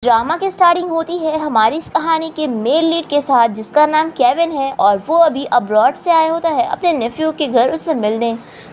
Drama की starting होती है हमारी इस कहानी के मेल लीड के साथ, जिसका नाम केविन है और वो अभी अब्रॉड से आया होता है अपने नेफ्यू के घर उससे मिलने।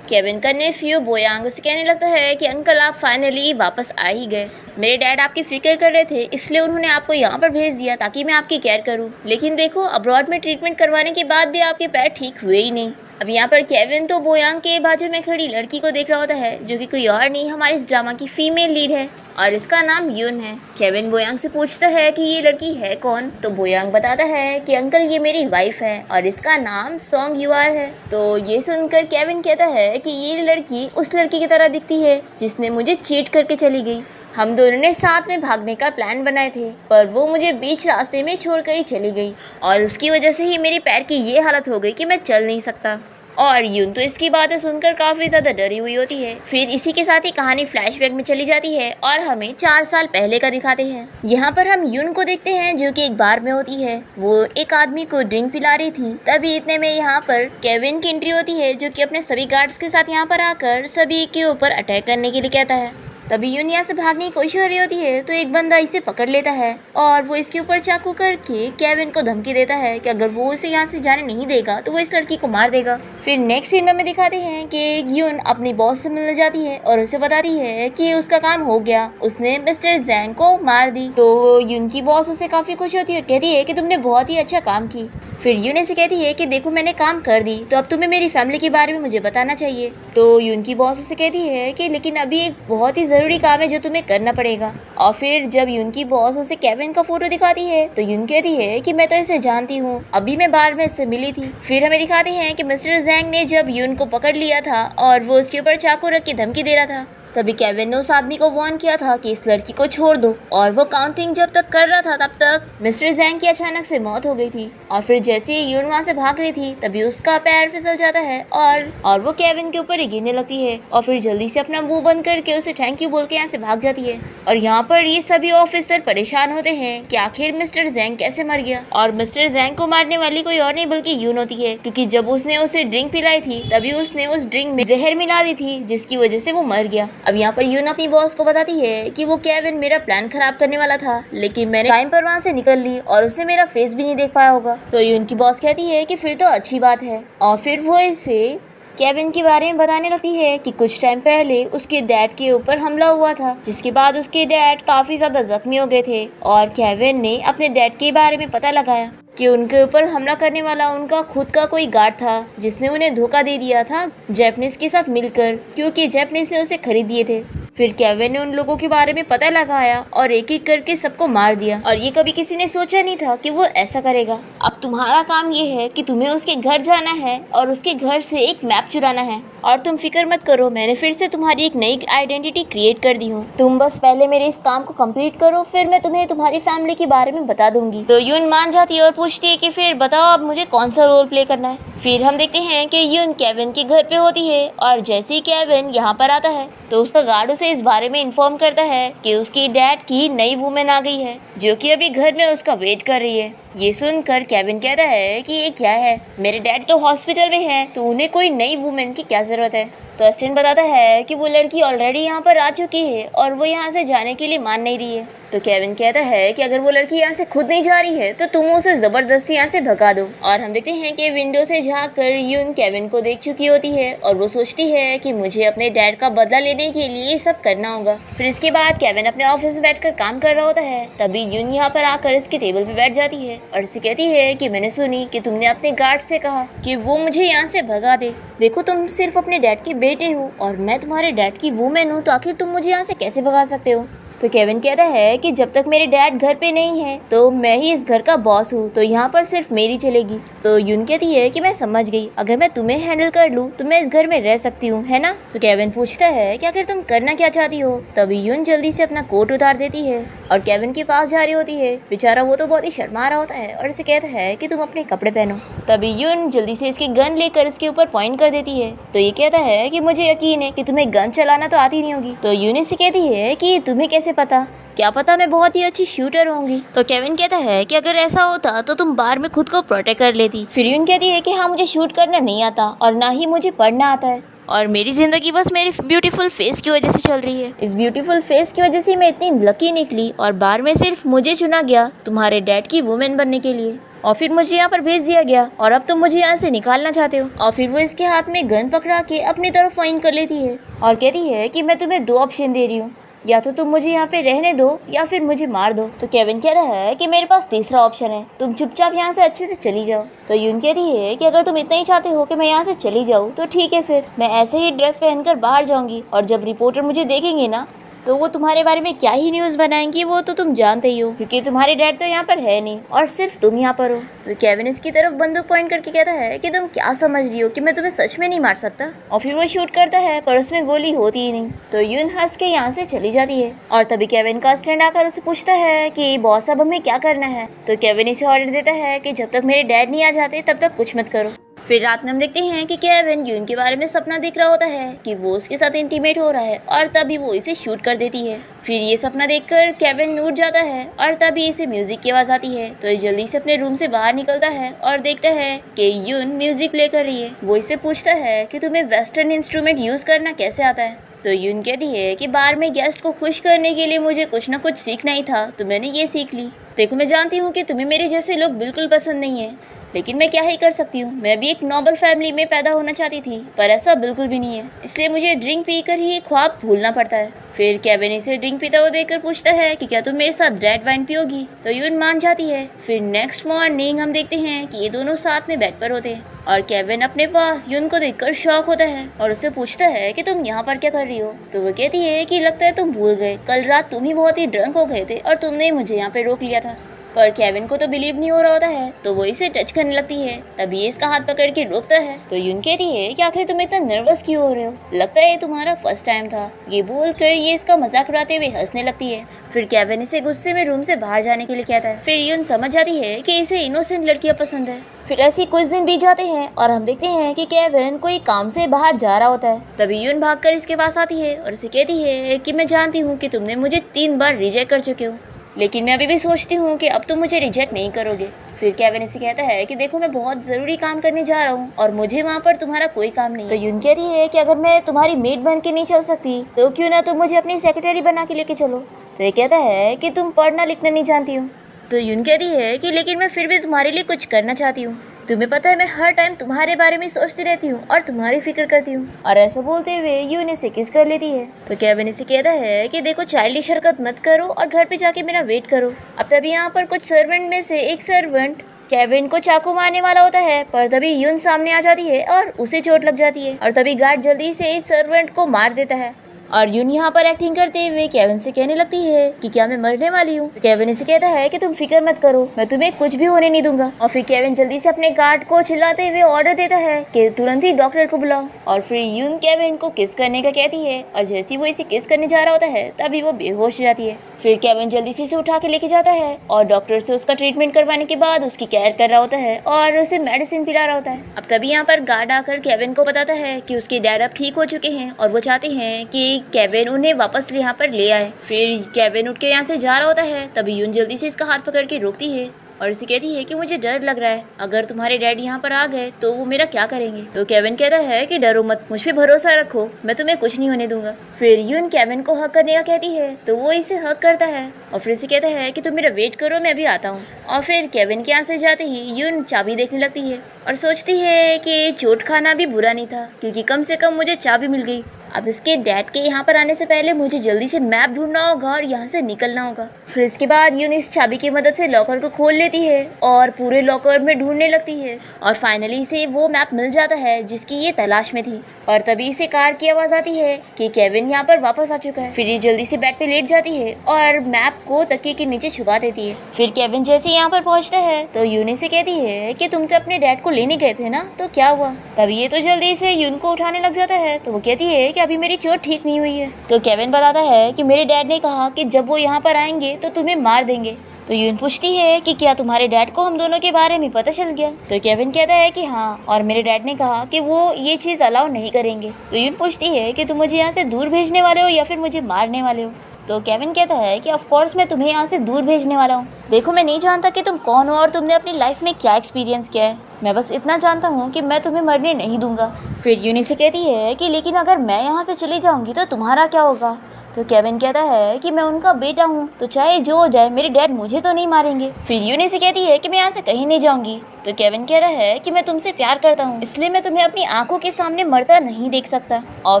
केविन का नेफ्यू बोयांग उसे कहने लगता है कि अंकल आप फाइनली वापस आ ही गए। मेरे डैड आपकी फिक्र कर रहे थे, इसलिए उन्होंने आपको यहाँ पर भेज दिया ताकि मैं आपकी केयर करूँ। लेकिन देखो, अब्रॉड में ट्रीटमेंट करवाने के बाद भी आपके पैर ठीक हुए ही नहीं। अब यहाँ पर केविन तो बोयांग के बाजू में खड़ी लड़की को देख रहा होता है, जो कि कोई और नहीं हमारे इस ड्रामा की फीमेल लीड है और इसका नाम यून है। केविन बोयांग से पूछता है कि ये लड़की है कौन, तो बोयांग बताता है कि अंकल ये मेरी वाइफ है और इसका नाम सॉन्ग यूआर है। तो ये सुनकर केविन कहता है कि ये लड़की उस लड़की की तरह दिखती है जिसने मुझे चीट करके चली गई। हम दोनों ने साथ में भागने का प्लान बनाए थे, पर वो मुझे बीच रास्ते में छोड़कर ही चली गई और उसकी वजह से ही मेरे पैर की ये हालत हो गई कि मैं चल नहीं सकता। और यून तो इसकी बातें सुनकर काफ़ी ज़्यादा डरी हुई होती है। फिर इसी के साथ ही कहानी फ्लैशबैक में चली जाती है और हमें 4 साल पहले का दिखाते हैं। यहाँ पर हम यून को देखते हैं जो कि एक बार में होती है। वो एक आदमी को ड्रिंक पिला रही थी, तभी इतने में यहाँ पर केविन की एंट्री होती है, जो कि अपने सभी गार्ड्स के साथ यहाँ पर आकर सभी के ऊपर अटैक करने के लिए कहता है। तभी यून यहाँ से भागने की कोशिश कर रही होती है तो एक बंदा इसे पकड़ लेता है और वो इसके ऊपर चाकू करके केविन को धमकी देता है कि अगर वो इसे यहाँ से जाने नहीं देगा तो वो इस लड़की को मार देगा। फिर नेक्स्ट सीन में हमें दिखाते हैं कि यून अपनी बॉस से मिलने जाती है और उसे बताती है कि उसका काम हो गया, उसने मिस्टर जैंग को मार दी। तो यून की बॉस उसे काफी खुश होती है और कहती है कि तुमने बहुत ही अच्छा काम की। फिर यून से कहती है कि देखो मैंने काम कर दी, तो अब तुम्हें मेरी फैमिली के बारे में मुझे बताना चाहिए। तो यून की बॉस उसे कहती है कि लेकिन अभी एक बहुत ही ज़रूरी काम है जो तुम्हें करना पड़ेगा। और फिर जब यून की बॉस उसे केविन का फोटो दिखाती है तो यून कहती है कि मैं तो इसे जानती हूँ, अभी मैं बार में इससे मिली थी। फिर हमें दिखाते हैं कि मिस्टर जैंग ने जब यून को पकड़ लिया था और वो उसके ऊपर चाकू रख के धमकी दे रहा था, तभी केविन ने उस आदमी को वार्न किया था कि इस लड़की को छोड़ दो। और वो काउंटिंग जब तक कर रहा था तब तक मिस्टर जैंग की अचानक से मौत हो गई थी। और फिर जैसे ही यून वहाँ से भाग रही थी तभी उसका पैर फिसल जाता है और वो केविन के ऊपर ही गिरने लगती है और फिर जल्दी से अपना मुंह बंद करके उसे थैंक यू बोल के यहाँ से भाग जाती है। और यहाँ पर ये सभी ऑफिसर परेशान होते हैं कि आखिर मिस्टर जैंग कैसे मर गया। और मिस्टर जैंग को मारने वाली कोई और नहीं बल्कि यून होती है, क्योंकि जब उसने उसे ड्रिंक पिलाई थी तभी उसने उस ड्रिंक में जहर मिला दी थी, जिसकी वजह से वो मर गया। अब यहाँ पर यून अपनी बॉस को बताती है कि वो केविन मेरा प्लान खराब करने वाला था, लेकिन मैंने टाइम पर वहाँ से निकल ली और उसे मेरा फेस भी नहीं देख पाया होगा। तो यून की बॉस कहती है कि फिर तो अच्छी बात है। और फिर वो इसे केविन के बारे में बताने लगती है कि कुछ टाइम पहले उसके डैड के ऊपर हमला हुआ था, जिसके बाद उसके डैड काफ़ी ज़्यादा जख्मी हो गए थे और केविन ने अपने डैड के बारे में पता लगाया कि उनके ऊपर हमला करने वाला उनका खुद का कोई गार्ड था, जिसने उन्हें धोखा दे दिया था जैपनीज के साथ मिलकर, क्योंकि जैपनीज ने उसे खरीद दिए थे। फिर केविन ने उन लोगों के बारे में पता लगाया और एक एक करके सबको मार दिया और ये कभी किसी ने सोचा नहीं था कि वो ऐसा करेगा। अब तुम्हारा काम ये है कि तुम्हें उसके घर जाना है और उसके घर से एक मैप चुराना है। और तुम फिक्र मत करो, मैंने फिर से तुम्हारी एक नई आइडेंटिटी क्रिएट कर दी हूँ। तुम बस पहले मेरे इस काम को कंप्लीट करो, फिर मैं तुम्हें तुम्हारी फैमिली के बारे में बता दूंगी। तो यून मान जाती है और पूछती है कि फिर बताओ अब मुझे कौन सा रोल प्ले करना है। फिर हम देखते हैं कि यून केविन के घर पे होती है और जैसे ही केविन यहाँ पर आता है तो उसका गार्ड उसे इस बारे में इन्फॉर्म करता है कि उसकी डैड की नई वुमेन आ गई है, जो कि अभी घर में उसका वेट कर रही है। ये सुनकर केविन कहता है कि ये क्या है, मेरे डैड तो हॉस्पिटल में है, तो उन्हें कोई नई वुमेन की क्या ज़रूरत है। तो असिस्टेंट बताता है कि वो लड़की ऑलरेडी यहाँ पर आ चुकी है और वो यहाँ से जाने के लिए मान नहीं रही है। तो केविन कहता है कि अगर वो लड़की यहाँ से खुद नहीं जा रही है तो तुम उसे ज़बरदस्ती यहाँ से भगा दो। और हम देखते हैं कि विंडो से झाँक कर यून केविन को देख चुकी होती है और वो सोचती है कि मुझे अपने डैड का बदला लेने के लिए ये सब करना होगा। फिर इसके बाद केविन अपने ऑफिस में बैठकर काम कर रहा होता है, तभी यून यहाँ पर आकर इसके टेबल पर बैठ जाती है और इसे कहती है कि मैंने सुनी कि तुमने अपने गार्ड से कहा कि वो मुझे यहाँ से भगा दे। देखो तुम सिर्फ अपने डैड के बेटे हो और मैं तुम्हारे डैड की वुमेन हूँ, तो आखिर तुम मुझे यहाँ से कैसे भगा सकते हो। तो केविन कहता है कि जब तक मेरे डैड घर पे नहीं है तो मैं ही इस घर का बॉस हूँ, तो यहाँ पर सिर्फ मेरी चलेगी। तो यून कहती है कि मैं समझ गई, अगर मैं तुम्हें हैंडल कर लूँ तो मैं इस घर में रह सकती हूँ, है ना। तो केविन पूछता है कि आखिर तुम करना क्या चाहती हो। तभी यून जल्दी से अपना कोट उतार देती है और केविन के पास जा रही होती है। बेचारा वो तो बहुत ही शर्मा रहा होता है और इसे कहता है कि तुम अपने कपड़े पहनो। तभी यून जल्दी से इसकी गन लेकर इसके ऊपर पॉइंट कर देती है। तो ये कहता है कि मुझे यकीन है कि तुम्हें गन चलाना तो आती नहीं होगी। तो यून से कहती है कि तुम्हें कैसे पता, क्या पता मैं बहुत ही अच्छी शूटर होंगी। तो केविन कहता है कि अगर ऐसा होता तो तुम बार में खुद को प्रोटेक्ट कर लेती। फिर यून कहती है कि हाँ मुझे शूट करना नहीं आता और ना ही मुझे पढ़ना आता है। और मेरी ज़िंदगी बस मेरे ब्यूटीफुल फेस की वजह से चल रही है। इस ब्यूटीफुल फेस की वजह से मैं इतनी लकी निकली और बार में सिर्फ मुझे चुना गया तुम्हारे डैड की वुमेन बनने के लिए, और फिर मुझे यहाँ पर भेज दिया गया और अब तुम मुझे यहाँ से निकालना चाहते हो। और फिर वो इसके हाथ में गन पकड़ा के अपनी तरफ पॉइंट कर लेती है और कहती है कि मैं तुम्हें 2 ऑप्शन दे रही हूँ, या तो तुम मुझे यहाँ पे रहने दो या फिर मुझे मार दो। तो केविन कहता है कि मेरे पास तीसरा ऑप्शन है, तुम चुपचाप यहाँ से अच्छे से चली जाओ। तो यून कहती है कि अगर तुम इतना ही चाहते हो कि मैं यहाँ से चली जाऊँ तो ठीक है, फिर मैं ऐसे ही ड्रेस पहनकर बाहर जाऊंगी और जब रिपोर्टर मुझे देखेंगे ना तो वो तुम्हारे बारे में क्या ही न्यूज़ बनाएंगी, वो तो तुम जानते ही हो, क्योंकि तुम्हारे डैड तो यहाँ पर है नहीं और सिर्फ तुम यहाँ पर हो। तो केविन इसकी तरफ बंदूक पॉइंट करके कहता है कि तुम क्या समझ रही हो कि मैं तुम्हें सच में नहीं मार सकता, और फिर वो शूट करता है पर उसमें गोली होती ही नहीं। तो यून हंस के यहाँ से चली जाती है और तभी केविन का स्टैंड आकर उसे पूछता है कि बॉस अब हमें क्या करना है। तो केविन इसे ऑर्डर देता है कि जब तक मेरे डैड नहीं आ जाते तब तक कुछ मत करो। फिर रात में हम देखते हैं कि केविन यून के बारे में सपना देख रहा होता है कि वो उसके साथ इंटीमेट हो रहा है और तभी वो इसे शूट कर देती है। फिर ये सपना देखकर केविन उठ जाता है और तभी इसे म्यूजिक की आवाज़ आती है। तो ये जल्दी से अपने रूम से बाहर निकलता है और देखता है कि यून म्यूजिक प्ले कर रही है। वो इसे पूछता है कि तुम्हें वेस्टर्न इंस्ट्रूमेंट यूज़ करना कैसे आता है। तो यून कहती है कि बार में गेस्ट को खुश करने के लिए मुझे कुछ ना कुछ सीखना ही था, तो मैंने ये सीख ली। देखो, मैं जानती हूँ कि तुम्हें मेरे जैसे लोग बिल्कुल पसंद नहीं है, लेकिन मैं क्या ही कर सकती हूँ। मैं भी एक नोबल फैमिली में पैदा होना चाहती थी, पर ऐसा बिल्कुल भी नहीं है, इसलिए मुझे ड्रिंक पीकर ही ख्वाब भूलना पड़ता है। फिर केविन इसे ड्रिंक पीता हुआ देखकर पूछता है कि क्या तुम मेरे साथ रेड वाइन पियोगी। तो यून मान जाती है। फिर नेक्स्ट मॉर्निंग हम देखते हैं कि ये दोनों साथ में बेड पर होते हैं और केविन अपने पास यून को देखकर शॉक होता है और उससे पूछता है कि तुम यहाँ पर क्या कर रही हो। तो वो कहती है कि लगता है तुम भूल गए, कल रात तुम ही बहुत ही ड्रंक हो गए थे और तुमने ही मुझे यहाँ पे रोक लिया था। पर केविन को तो बिलीव नहीं हो रहा होता है, तो वो इसे टच करने लगती है। तभी ये इसका हाथ पकड़ के रोकता है। तो यून कहती है कि आखिर तुम इतना नर्वस क्यों हो रहे हो, लगता है ये तुम्हारा फर्स्ट टाइम था। ये बोलकर ये इसका मजाक उड़ाते हुए हंसने लगती है। फिर केविन इसे गुस्से में रूम से बाहर जाने के लिए कहता है। फिर यून समझ जाती है कि इसे इनोसेंट लड़कियां पसंद है। फिर ऐसे कुछ दिन बीत जाते हैं और हम देखते हैं कि केविन कोई काम से बाहर जा रहा होता है। तभी यून भागकर इसके पास आती है और इसे कहती है कि मैं जानती हूँ कि तुमने मुझे 3 बार रिजेक्ट कर चुके हो, लेकिन मैं अभी भी सोचती हूँ कि अब तुम मुझे रिजेक्ट नहीं करोगे। फिर केविन इसे कहता है कि देखो, मैं बहुत ज़रूरी काम करने जा रहा हूँ और मुझे वहाँ पर तुम्हारा कोई काम नहीं। तो यून कहती है कि अगर मैं तुम्हारी मेड बन के नहीं चल सकती तो क्यों ना तुम मुझे अपनी सेक्रेटरी बना के लेके चलो। तो ये कहता है कि तुम पढ़ना लिखना नहीं जानती हो। तो यून कहती है कि लेकिन मैं फिर भी तुम्हारे लिए कुछ करना चाहती हूँ, तुम्हें पता है मैं हर टाइम तुम्हारे बारे में सोचती रहती हूँ और तुम्हारी फिक्र करती हूँ। और ऐसा बोलते हुए यून इसे किस कर लेती है। तो केविन इसे कहता है कि देखो, चाइल्डिश हरकत मत करो और घर पे जाके मेरा वेट करो। अब तभी यहाँ पर कुछ सर्वेंट में से एक सर्वेंट केविन को चाकू मारने वाला होता है, पर तभी यून सामने आ जाती है और उसे चोट लग जाती है और तभी गार्ड जल्दी से इस सर्वेंट को मार देता है। और यून यहाँ पर एक्टिंग करते हुए केविन से कहने लगती है कि क्या मैं मरने वाली हूँ। तो केविन इसे कहता है कि तुम फिक्र मत करो, मैं तुम्हें कुछ भी होने नहीं दूंगा। और फिर केविन जल्दी से अपने गार्ड को चिल्लाते हुए ऑर्डर देता है कि तुरंत ही डॉक्टर को बुलाओ। और फिर यून केविन को किस करने का कहती है और जैसे ही वो इसे किस करने जा रहा होता है तभी वो बेहोश हो जाती है। फिर केविन जल्दी से इसे उठा के लेके जाता है और डॉक्टर से उसका ट्रीटमेंट करवाने के बाद उसकी केयर कर रहा होता है और उसे मेडिसिन पिला रहा होता है। अब तभी यहाँ पर गार्ड आकर केविन को बताता है कि उसके डैड अब ठीक हो चुके हैं और वो चाहते हैं कि केविन उन्हें वापस यहाँ पर ले आए। फिर केविन उठ के यहाँ से जा रहा होता है, तभी यून जल्दी से इसका हाथ पकड़ के रोकती है और इसे कहती है कि मुझे डर लग रहा है, अगर तुम्हारे डैड यहाँ पर आ गए तो वो मेरा क्या करेंगे। तो केविन कहता है कि डरो मत, मुझ पे भरोसा रखो, मैं तुम्हें कुछ नहीं होने दूंगा। फिर यून केविन को हक करने का कहती है तो वो इसे हक करता है और फिर इसे कहता है कि तुम मेरा वेट करो, मैं अभी आता हूँ। और फिर केविन के यहाँ से जाते ही यून चाबी देखने लगती है और सोचती है कि चोट खाना भी बुरा नहीं था, क्योंकि कम से कम मुझे चाबी मिल गई। अब इसके डैड के यहाँ पर आने से पहले मुझे जल्दी से मैप ढूंढना होगा और यहाँ से निकलना होगा। फिर इसके बाद यून इस चाबी की मदद से लॉकर को खोल लेती है और पूरे लॉकर में ढूंढने लगती है और फाइनली इसे वो मैप मिल जाता है जिसकी ये तलाश में थी। और तभी इसे कार की आवाज़ आती है कि केविन यहाँ पर वापस आ चुका है। फिर ये जल्दी से बेड पे लेट जाती है और मैप को तकिए के नीचे छुपा देती है। फिर केविन जैसे यहाँ पर पहुँचता है तो यून से कहती है कि तुम तो अपने डैड को लेने गए थे ना, तो क्या हुआ। तभी ये तो जल्दी से यून को उठाने लग जाता है। तो वो कहती है कि अभी मेरी चोट ठीक नहीं हुई है। तो केविन बताता है कि मेरे डैड ने कहा कि जब वो यहाँ पर आएंगे तो तुम्हें मार देंगे। तो यून पूछती है कि क्या तुम्हारे डैड को हम दोनों के बारे में पता चल गया। तो केविन कहता है कि हाँ, और मेरे डैड ने कहा कि वो ये चीज़ अलाउ नहीं करेंगे। तो यून पूछती है कि तुम मुझे यहाँ से दूर भेजने वाले हो या फिर मुझे मारने वाले हो। तो केविन कहता है कि ऑफ कोर्स मैं तुम्हें यहाँ से दूर भेजने वाला हूँ। देखो मैं नहीं जानता कि तुम कौन हो और तुमने अपनी लाइफ में क्या एक्सपीरियंस किया है, मैं बस इतना जानता हूँ कि मैं तुम्हें मरने नहीं दूंगा। फिर यूनी से कहती है कि लेकिन अगर मैं यहाँ से चली जाऊँगी तो तुम्हारा क्या होगा। तो केविन कहता है कि मैं उनका बेटा हूँ, तो चाहे जो हो जाए मेरे डैड मुझे तो नहीं मारेंगे। फिर यूनी से कहती है कि मैं यहाँ से कहीं नहीं जाऊँगी। तो केविन कह रहा है कि मैं तुमसे प्यार करता हूँ, इसलिए मैं तुम्हें अपनी आंखों के सामने मरता नहीं देख सकता। और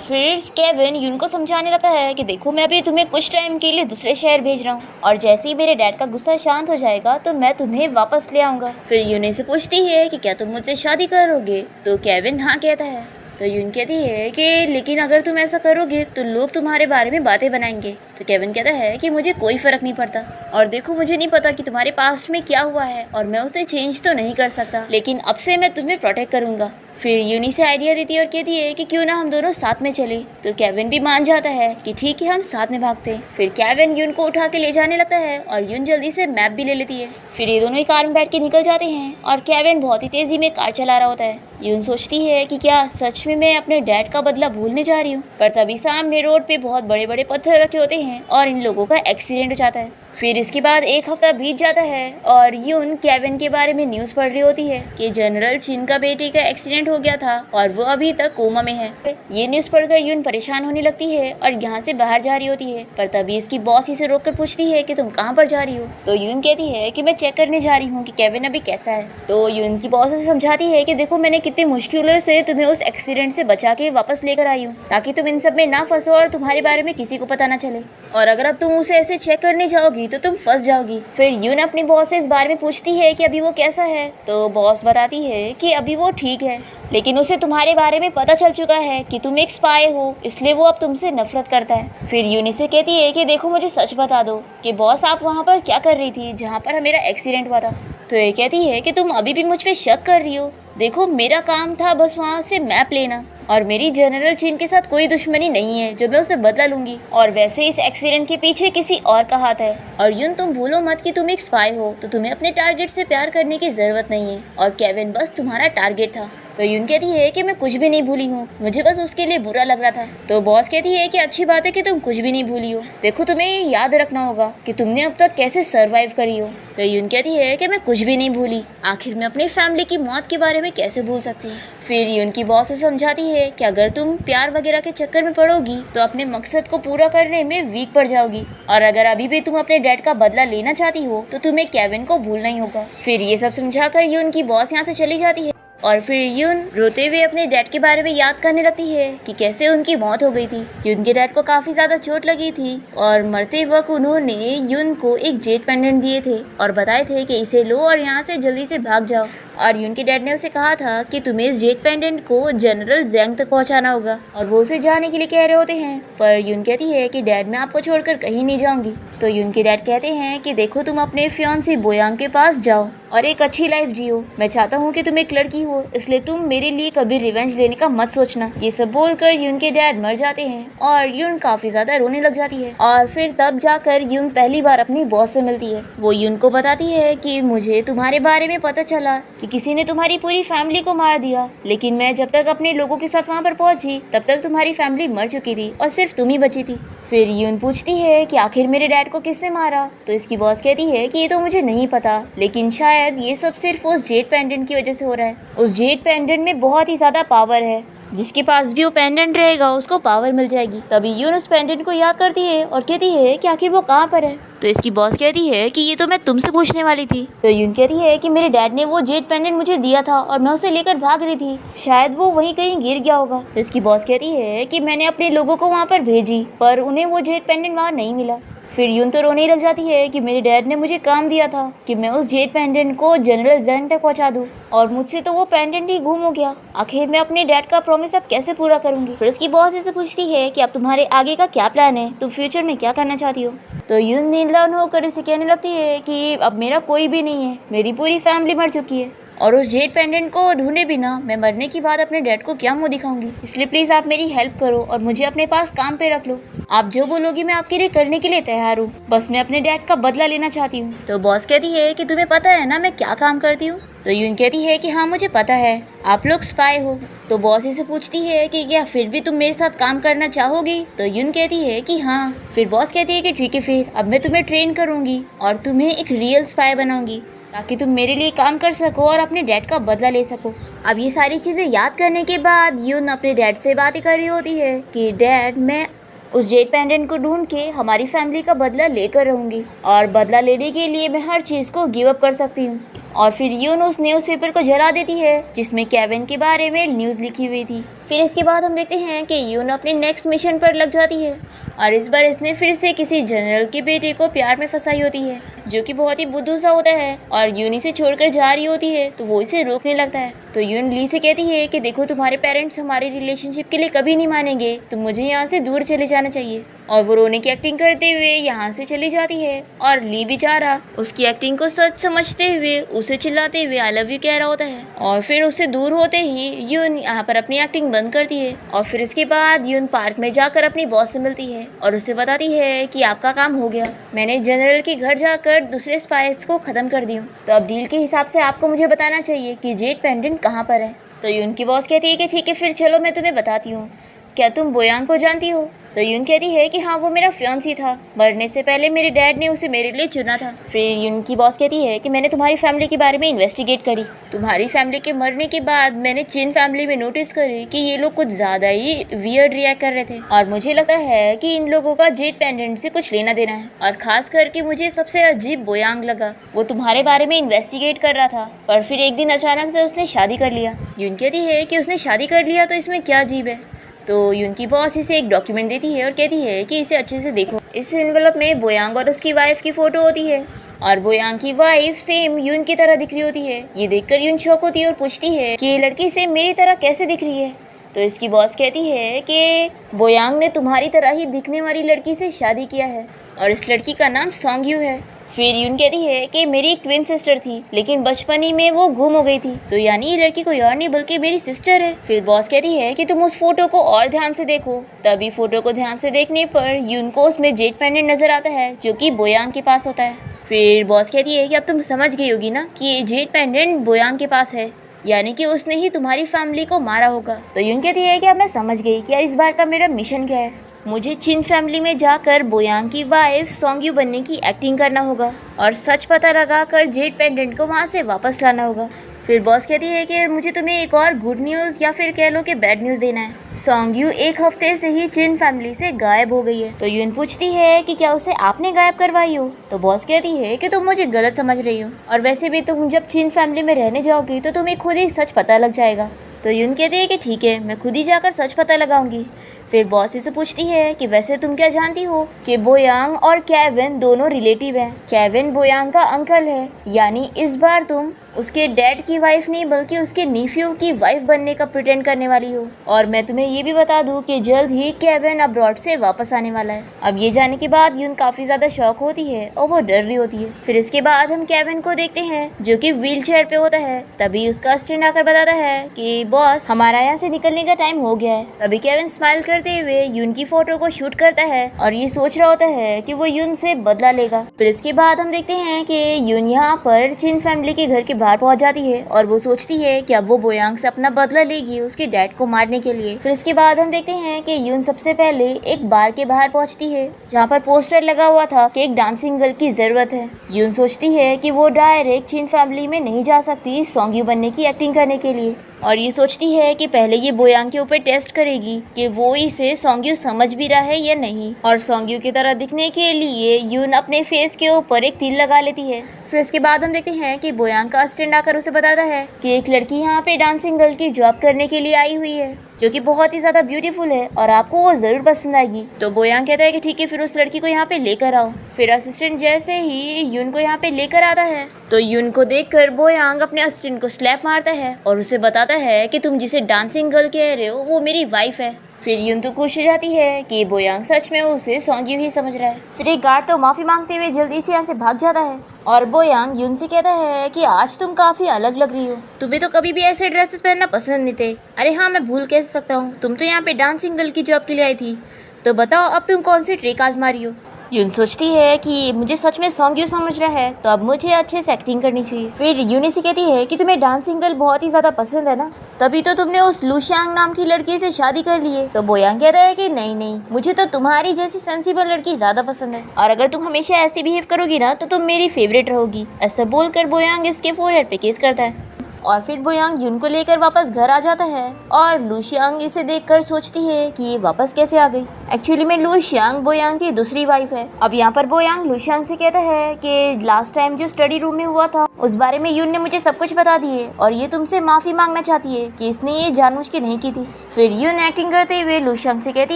फिर केविन यून को समझाने लगता है कि देखो मैं अभी तुम्हें कुछ टाइम के लिए दूसरे शहर भेज रहा हूँ और जैसे ही मेरे डैड का गुस्सा शांत हो जाएगा तो मैं तुम्हें वापस ले आऊँगा। फिर यूनी से पूछती है कि क्या तुम मुझसे शादी करोगे। तो केविन हाँ कहता है। तो यून कहती है कि लेकिन अगर तुम ऐसा करोगे तो लोग तुम्हारे बारे में बातें बनाएंगे। तो केविन कहता है कि मुझे कोई फ़र्क नहीं पड़ता और देखो मुझे नहीं पता कि तुम्हारे पास्ट में क्या हुआ है और मैं उसे चेंज तो नहीं कर सकता, लेकिन अब से मैं तुम्हें प्रोटेक्ट करूँगा। फिर यूनी से आइडिया देती है और कहती है कि क्यों ना हम दोनों साथ में चले। तो केविन भी मान जाता है कि ठीक है हम साथ में भागते हैं। फिर केविन यून को उठा के ले जाने लगता है और यून जल्दी से मैप भी ले लेती है। फिर ये दोनों ही कार में बैठ के निकल जाते हैं और केविन बहुत ही तेज़ी में कार चला रहा होता है। यून सोचती है कि क्या सच में मैं अपने डैड का बदला भूलने जा रही हूँ, पर तभी सामने रोड पे बहुत बड़े बड़े पत्थर रखे होते हैं और इन लोगों का एक्सीडेंट हो जाता है। फिर इसके बाद एक हफ्ता बीत जाता है और यून केविन के बारे में न्यूज़ पढ़ रही होती है कि जनरल चिन का बेटे का एक्सीडेंट हो गया था और वो अभी तक कोमा में है। ये न्यूज़ पढ़कर यून परेशान होने लगती है और यहाँ से बाहर जा रही होती है, पर तभी इसकी बॉस इसे रोककर पूछती है कि तुम कहाँ पर जा रही हो। तो यून कहती है कि मैं चेक करने जा रही हूँ कि केविन अभी कैसा है। तो यून की बॉस उसे समझाती है कि देखो मैंने कितनी मुश्किलों से तुम्हें उस एक्सीडेंट से बचा के वापस लेकर आई हूँ ताकि तुम इन सब में ना फंसो और तुम्हारे बारे में किसी को पता ना चले, और अगर अब तुम उसे ऐसे चेक करने जाओगी तो तुम फंस जाओगी। फिर यून अपनी बॉस से इस बारे में पूछती है कि अभी वो कैसा है। तो बॉस बताती है कि अभी वो ठीक है, लेकिन उसे तुम्हारे बारे में पता चल चुका है कि तुम एक स्पाई हो, इसलिए वो अब तुमसे नफरत करता है। फिर यूनी से कहती है कि देखो मुझे सच बता दो कि बॉस आप वहाँ पर क्या कर रही थी जहाँ पर मेरा एक्सीडेंट हुआ था। तो ये कहती है कि तुम अभी भी मुझ पर शक कर रही हो। देखो मेरा काम था बस वहाँ से मैप लेना और मेरी जनरल चिन के साथ कोई दुश्मनी नहीं है जो मैं उसे बदला लूंगी, और वैसे इस एक्सीडेंट के पीछे किसी और का हाथ है। और यून तुम भूलो मत कि तुम एक स्पाई हो, तो तुम्हें अपने टारगेट से प्यार करने की जरूरत नहीं है और केविन बस तुम्हारा टारगेट था। तो यून कहती है कि मैं कुछ भी नहीं भूली हूँ, मुझे बस उसके लिए बुरा लग रहा था। तो बॉस कहती है कि अच्छी बात है कि तुम कुछ भी नहीं भूली हो, देखो तुम्हें ये याद रखना होगा कि तुमने अब तक कैसे सर्वाइव करी हो। तो यून कहती है कि मैं कुछ भी नहीं भूली, आखिर मैं अपनी फैमिली की मौत के बारे में कैसे भूल सकती हूँ। फिर यून की बॉस से समझाती है कि अगर तुम प्यार वगैरह के चक्कर में पड़ोगी तो अपने मकसद को पूरा करने में वीक पड़ जाओगी, और अगर अभी भी तुम अपने डैड का बदला लेना चाहती हो तो तुम्हें केविन को भूलना ही होगा। फिर ये सब समझाकर यून की बॉस यहाँ से चली जाती है और फिर यून रोते हुए अपने डैड के बारे में याद करने लगती है कि कैसे उनकी मौत हो गई थी। यून के डैड को काफ़ी ज़्यादा चोट लगी थी और मरते वक्त उन्होंने यून को एक जेट पेंडेंट दिए थे और बताए थे कि इसे लो और यहाँ से जल्दी से भाग जाओ। और यून के डैड ने उसे कहा था कि तुम्हें इस जेट पेंडेंट को जनरल जेंग तक पहुँचाना होगा, और वो उसे जाने के लिए कह रहे होते हैं, पर यून कहती है कि डैड मैं आपको छोड़कर कहीं नहीं जाऊँगी। तो यून के डैड कहते हैं कि देखो तुम अपने फियांसी बोयांग के पास जाओ और एक अच्छी लाइफ जियो, मैं चाहता हूँ कि तुम एक लड़की हो, इसलिए तुम मेरे लिए कभी रिवेंज लेने का मत सोचना। ये सब बोलकर यून के डैड मर जाते हैं और यून काफ़ी ज़्यादा रोने लग जाती है। और फिर तब जाकर यून पहली बार अपनी बॉस से मिलती है। वो यून को बताती है कि मुझे तुम्हारे बारे में पता चला कि किसी ने तुम्हारी पूरी फैमिली को मार दिया, लेकिन मैं जब तक अपने लोगों के साथ वहाँ पर पहुँची तब तक तुम्हारी फैमिली मर चुकी थी और सिर्फ तुम ही बची थी। फिर यून पूछती है कि आखिर मेरे डैड को किसने मारा। तो इसकी बॉस कहती है कि ये तो मुझे नहीं पता, लेकिन शायद ये सब सिर्फ उस जेट पेंडेंट की वजह से हो रहा है। उस जेट पेंडेंट में बहुत ही ज़्यादा पावर है, जिसके पास भी वो पेंडेंट रहेगा उसको पावर मिल जाएगी। तभी यून उस पेंडेंट को याद करती है और कहती है कि आखिर वो कहाँ पर है। तो इसकी बॉस कहती है कि ये तो मैं तुमसे पूछने वाली थी। तो यून कहती है कि मेरे डैड ने वो जेट पेंडेंट मुझे दिया था और मैं उसे लेकर भाग रही थी, शायद वो वहीं कहीं गिर गया होगा। तो इसकी बॉस कहती है कि मैंने अपने लोगों को वहाँ पर भेजी पर उन्हें वो जेट पेंडेंट वहाँ नहीं मिला। फिर यून तो रोने लग जाती है कि मेरे डैड ने मुझे काम दिया था कि मैं उस जेट पेंडेंट को जनरल जेंग तक पहुंचा दूं, और मुझसे तो वो पेंडेंट ही गुम हो गया। आखिर मैं अपने डैड का प्रॉमिस अब कैसे पूरा करूंगी। फिर उसकी बॉस इसे पूछती है कि अब तुम्हारे आगे का क्या प्लान है, तुम फ्यूचर में क्या करना चाहती हो। तो यून नींदलान होकर इसे कहने लगती है कि अब मेरा कोई भी नहीं है, मेरी पूरी फैमिली मर चुकी है। और उस जेड पेंडेंट को ढूंढे बिना मैं मरने के बाद अपने डैड को क्या मुंह दिखाऊंगी। इसलिए प्लीज आप मेरी हेल्प करो और मुझे अपने पास काम पे रख लो। आप जो बोलोगी मैं आपके लिए करने के लिए तैयार हूँ, बस मैं अपने डैड का बदला लेना चाहती हूँ। तो बॉस कहती है कि तुम्हें पता है ना मैं क्या काम करती हूँ। तो यून कहती है कि हाँ मुझे पता है, आप लोग स्पाई हो। तो बॉस इसे पूछती है कि क्या फिर भी तुम मेरे साथ काम करना चाहोगी। तो यून कहती है कि हाँ। फिर बॉस कहती है कि ठीक है, फिर अब मैं तुम्हें ट्रेन करूंगी और तुम्हें एक रियल स्पाई बनाऊंगी ताकि तुम मेरे लिए काम कर सको और अपने डैड का बदला ले सको। अब ये सारी चीज़ें याद करने के बाद यून अपने डैड से बातें कर रही होती है कि डैड मैं उस जेड पेंडेंट को ढूंढ के हमारी फैमिली का बदला लेकर रहूंगी और बदला लेने के लिए मैं हर चीज़ को गिव अप कर सकती हूँ। और फिर यून उस न्यूज़पेपर को जला देती है जिसमें केविन के बारे में न्यूज़ लिखी हुई थी। फिर इसके बाद हम देखते हैं कि यून अपने नेक्स्ट मिशन पर लग जाती है और इस बार इसने फिर से किसी जनरल के बेटे को प्यार में फंसाई होती है जो कि बहुत ही बुद्धू सा होता है और यून इसे छोड़कर जा रही होती है तो वो इसे रोकने लगता है। तो यून ली से कहती है कि देखो तुम्हारे पेरेंट्स हमारे रिलेशनशिप के लिए कभी नहीं मानेंगे, तो मुझे यहाँ से दूर चले जाना चाहिए। और वो रोने की एक्टिंग करते हुए यहाँ से चली जाती है और ली बेचारा उसकी एक्टिंग को सच समझते हुए उसे चिल्लाते हुए आई लव यू कह रहा होता है। और फिर उससे दूर होते ही यून यहाँ पर अपनी एक्टिंग बंद करती है और फिर इसके बाद यून पार्क में जाकर अपनी बॉस से मिलती है और उसे बताती है कि आपका काम हो गया, मैंने जनरल के घर जाकर दूसरे स्पाइस को ख़त्म कर दी हूँ। तो अब डील के हिसाब से आपको मुझे बताना चाहिए कि जेड पेंडेंट कहाँ पर है। तो यून की बॉस कहती है कि ठीक है फिर चलो मैं तुम्हें बताती हूँ, क्या तुम बोयांग को जानती हो। तो यून कहती है कि हाँ वो मेरा फियांसी था, मरने से पहले मेरे डैड ने उसे मेरे लिए चुना था। फिर यून की बॉस कहती है कि मैंने तुम्हारी फैमिली के बारे में इन्वेस्टिगेट करी, तुम्हारी फैमिली के मरने के बाद मैंने चिन फैमिली में नोटिस करी कि ये लोग कुछ ज़्यादा ही वियर्ड रिएक्ट कर रहे थे और मुझे लगता है कि इन लोगों का जेड पेंडेंट से कुछ लेना देना है। और खास करके मुझे सबसे अजीब बोयांग लगा, वो तुम्हारे बारे में इन्वेस्टिगेट कर रहा था पर फिर एक दिन अचानक से उसने शादी कर लिया। यून कहती है कि उसने शादी कर लिया तो इसमें क्या अजीब है। तो यून की बॉस इसे एक डॉक्यूमेंट देती है और कहती है कि इसे अच्छे से देखो। इस एनवेलप में बोयांग और उसकी वाइफ की फ़ोटो होती है और बोयांग की वाइफ सेम यून की तरह दिख रही होती है। ये देखकर यून शॉक होती है और पूछती है कि ये लड़की सेम मेरी तरह कैसे दिख रही है। तो इसकी बॉस कहती है कि बोयांग ने तुम्हारी तरह ही दिखने वाली लड़की से शादी किया है और इस लड़की का नाम सोंगयू है। फिर यून कहती है कि मेरी एक ट्विन सिस्टर थी लेकिन बचपन ही में वो गुम हो गई थी, तो यानी ये लड़की कोई और नहीं बल्कि मेरी सिस्टर है। फिर बॉस कहती है कि तुम उस फोटो को और ध्यान से देखो। तभी फोटो को ध्यान से देखने पर यून को उसमें जेड पेंडेंट नजर आता है जो कि बोयांग के पास होता है। फिर बॉस कहती है कि अब तुम समझ गई होगी ना कि ये जेड पेंडेंट बोयांग के पास है, यानी कि उसने ही तुम्हारी फैमिली को मारा होगा। तो यून कहती है कि अब मैं समझ गई कि इस बार का मेरा मिशन क्या है। मुझे चिन फैमिली में जाकर बोयांग की वाइफ सोंगयू बनने की एक्टिंग करना होगा और सच पता लगाकर जेड पेंडेंट को वहाँ से वापस लाना होगा। फिर बॉस कहती है कि मुझे तुम्हें एक और गुड न्यूज़ या फिर कह लो कि बैड न्यूज़ देना है। सोंगयू एक हफ्ते से ही चिन फैमिली से गायब हो गई है। तो यून पूछती है कि क्या उसे आपने गायब करवाई हो। तो बॉस कहती है कि तुम मुझे गलत समझ रही हो और वैसे भी तुम जब चिन फैमिली में रहने जाओगी तो तुम्हें खुद ही सच पता लग जाएगा। तो यून कहती है कि ठीक है मैं खुद ही जाकर सच पता लगाऊंगी। फिर बॉस इसे पूछती है कि वैसे तुम क्या जानती हो कि बोयांग और केविन दोनों रिलेटिव हैं। केविन बोयांग का अंकल है, यानी इस बार तुम उसके डैड की वाइफ नहीं बल्कि उसके नीफ्यू की वाइफ बनने का प्रिटेंड करने वाली हो। और मैं तुम्हें ये भी बता दूं कि जल्द ही केविन अब्रॉड से वापस आने वाला है। अब ये जाने के बाद यून काफी ज्यादा शॉक होती है और वो डर रही होती है। फिर इसके बाद हम केविन को देखते हैं जो कि व्हील चेयर पे होता है। तभी उसका असिस्टेंट आकर बताता है कि बॉस हमारा यहाँ से निकलने का टाइम हो गया है। तभी केविन स्माइल करते हुए यून की फोटो को शूट करता है और ये सोच रहा होता है कि वो यून से बदला लेगा। फिर इसके बाद हम देखते हैं कि यून यहाँ पर चिन फैमिली के घर के बाहर पहुंच जाती है और वो सोचती है कि अब वो बोयांग से अपना बदला लेगी उसके डैड को मारने के लिए। फिर इसके बाद हम देखते हैं कि यून सबसे पहले एक बार के बाहर पहुंचती है जहाँ पर पोस्टर लगा हुआ था कि एक डांसिंग गर्ल की जरूरत है। यून सोचती है कि वो डायरेक्ट चिन फैमिली में नहीं जा सकती सोंगयू बनने की एक्टिंग करने के लिए और ये सोचती है कि पहले ये बोयांग के ऊपर टेस्ट करेगी कि वो इसे सोंगयू समझ भी रहा है या नहीं। और सोंगयू की तरह दिखने के लिए यून अपने फेस के ऊपर एक तिल लगा लेती है। फिर इसके बाद हम देखते हैं कि बोयांग का असिस्टेंट आकर उसे बताता है कि एक लड़की यहाँ पे डांसिंग गर्ल की जॉब करने के लिए आई हुई है जो कि बहुत ही ज्यादा ब्यूटीफुल है और आपको वो जरूर पसंद आएगी। तो बोयांग कहता है कि ठीक है फिर उस लड़की को यहाँ पे लेकर आओ। फिर असिस्टेंट जैसे ही यून को यहाँ पे लेकर आता है तो यून को देखकर बोयांग अपने असिस्टेंट को स्लैप मारता है और उसे बताता है कि तुम जिसे डांसिंग गर्ल कह रहे हो वो मेरी वाइफ है फिर यून तो खुश हो जाती है कि बोयांग सच में उसे सॉन्ग्यू ही समझ रहा है। फिर एक गार्ड तो माफ़ी मांगते हुए जल्दी से यहाँ से भाग जाता है और बोयांग यून से कहता है कि आज तुम काफ़ी अलग लग रही हो, तुम्हें तो कभी भी ऐसे ड्रेसेस पहनना पसंद नहीं थे। अरे हाँ, मैं भूल कैसे सकता हूँ, तुम तो यहाँ पे डांसिंग गर्ल की जॉब के लिए आई थी, तो बताओ अब तुम कौन सी ट्रिक आजमा रही हो। यून सोचती है कि मुझे सच में सॉन्ग्यू समझ रहा है, तो अब मुझे अच्छे से एक्टिंग करनी चाहिए। फिर यून से कहती है कि तुम्हें डांसिंग गर्ल बहुत ही ज़्यादा पसंद है ना, तभी तो तुमने उस लुशियांग नाम की लड़की से शादी कर ली है। तो बोयांग कहता है कि नहीं नहीं, मुझे तो तुम्हारी जैसी सेंसिबल लड़की ज़्यादा पसंद है, और अगर तुम हमेशा ऐसे बिहेव करोगी ना तो तुम मेरी फेवरेट रहोगी। ऐसा बोलकर बोयांग इसके फोरहेड पे किस करता है और फिर बोयांग यून को लेकर वापस घर आ जाता है और लुशियांग इसे देखकर सोचती है कि ये वापस कैसे आ गई। एक्चुअली में लुशियांग बोयांग की दूसरी वाइफ है। अब यहाँ पर बोयांग लुशियांग से कहता है कि लास्ट टाइम जो स्टडी रूम में हुआ था उस बारे में यून ने मुझे सब कुछ बता दिए और ये तुमसे माफ़ी मांगना चाहती है कि इसने ये जानबूझ के नहीं की थी। फिर यून एक्टिंग करते हुए लुशियांग से कहती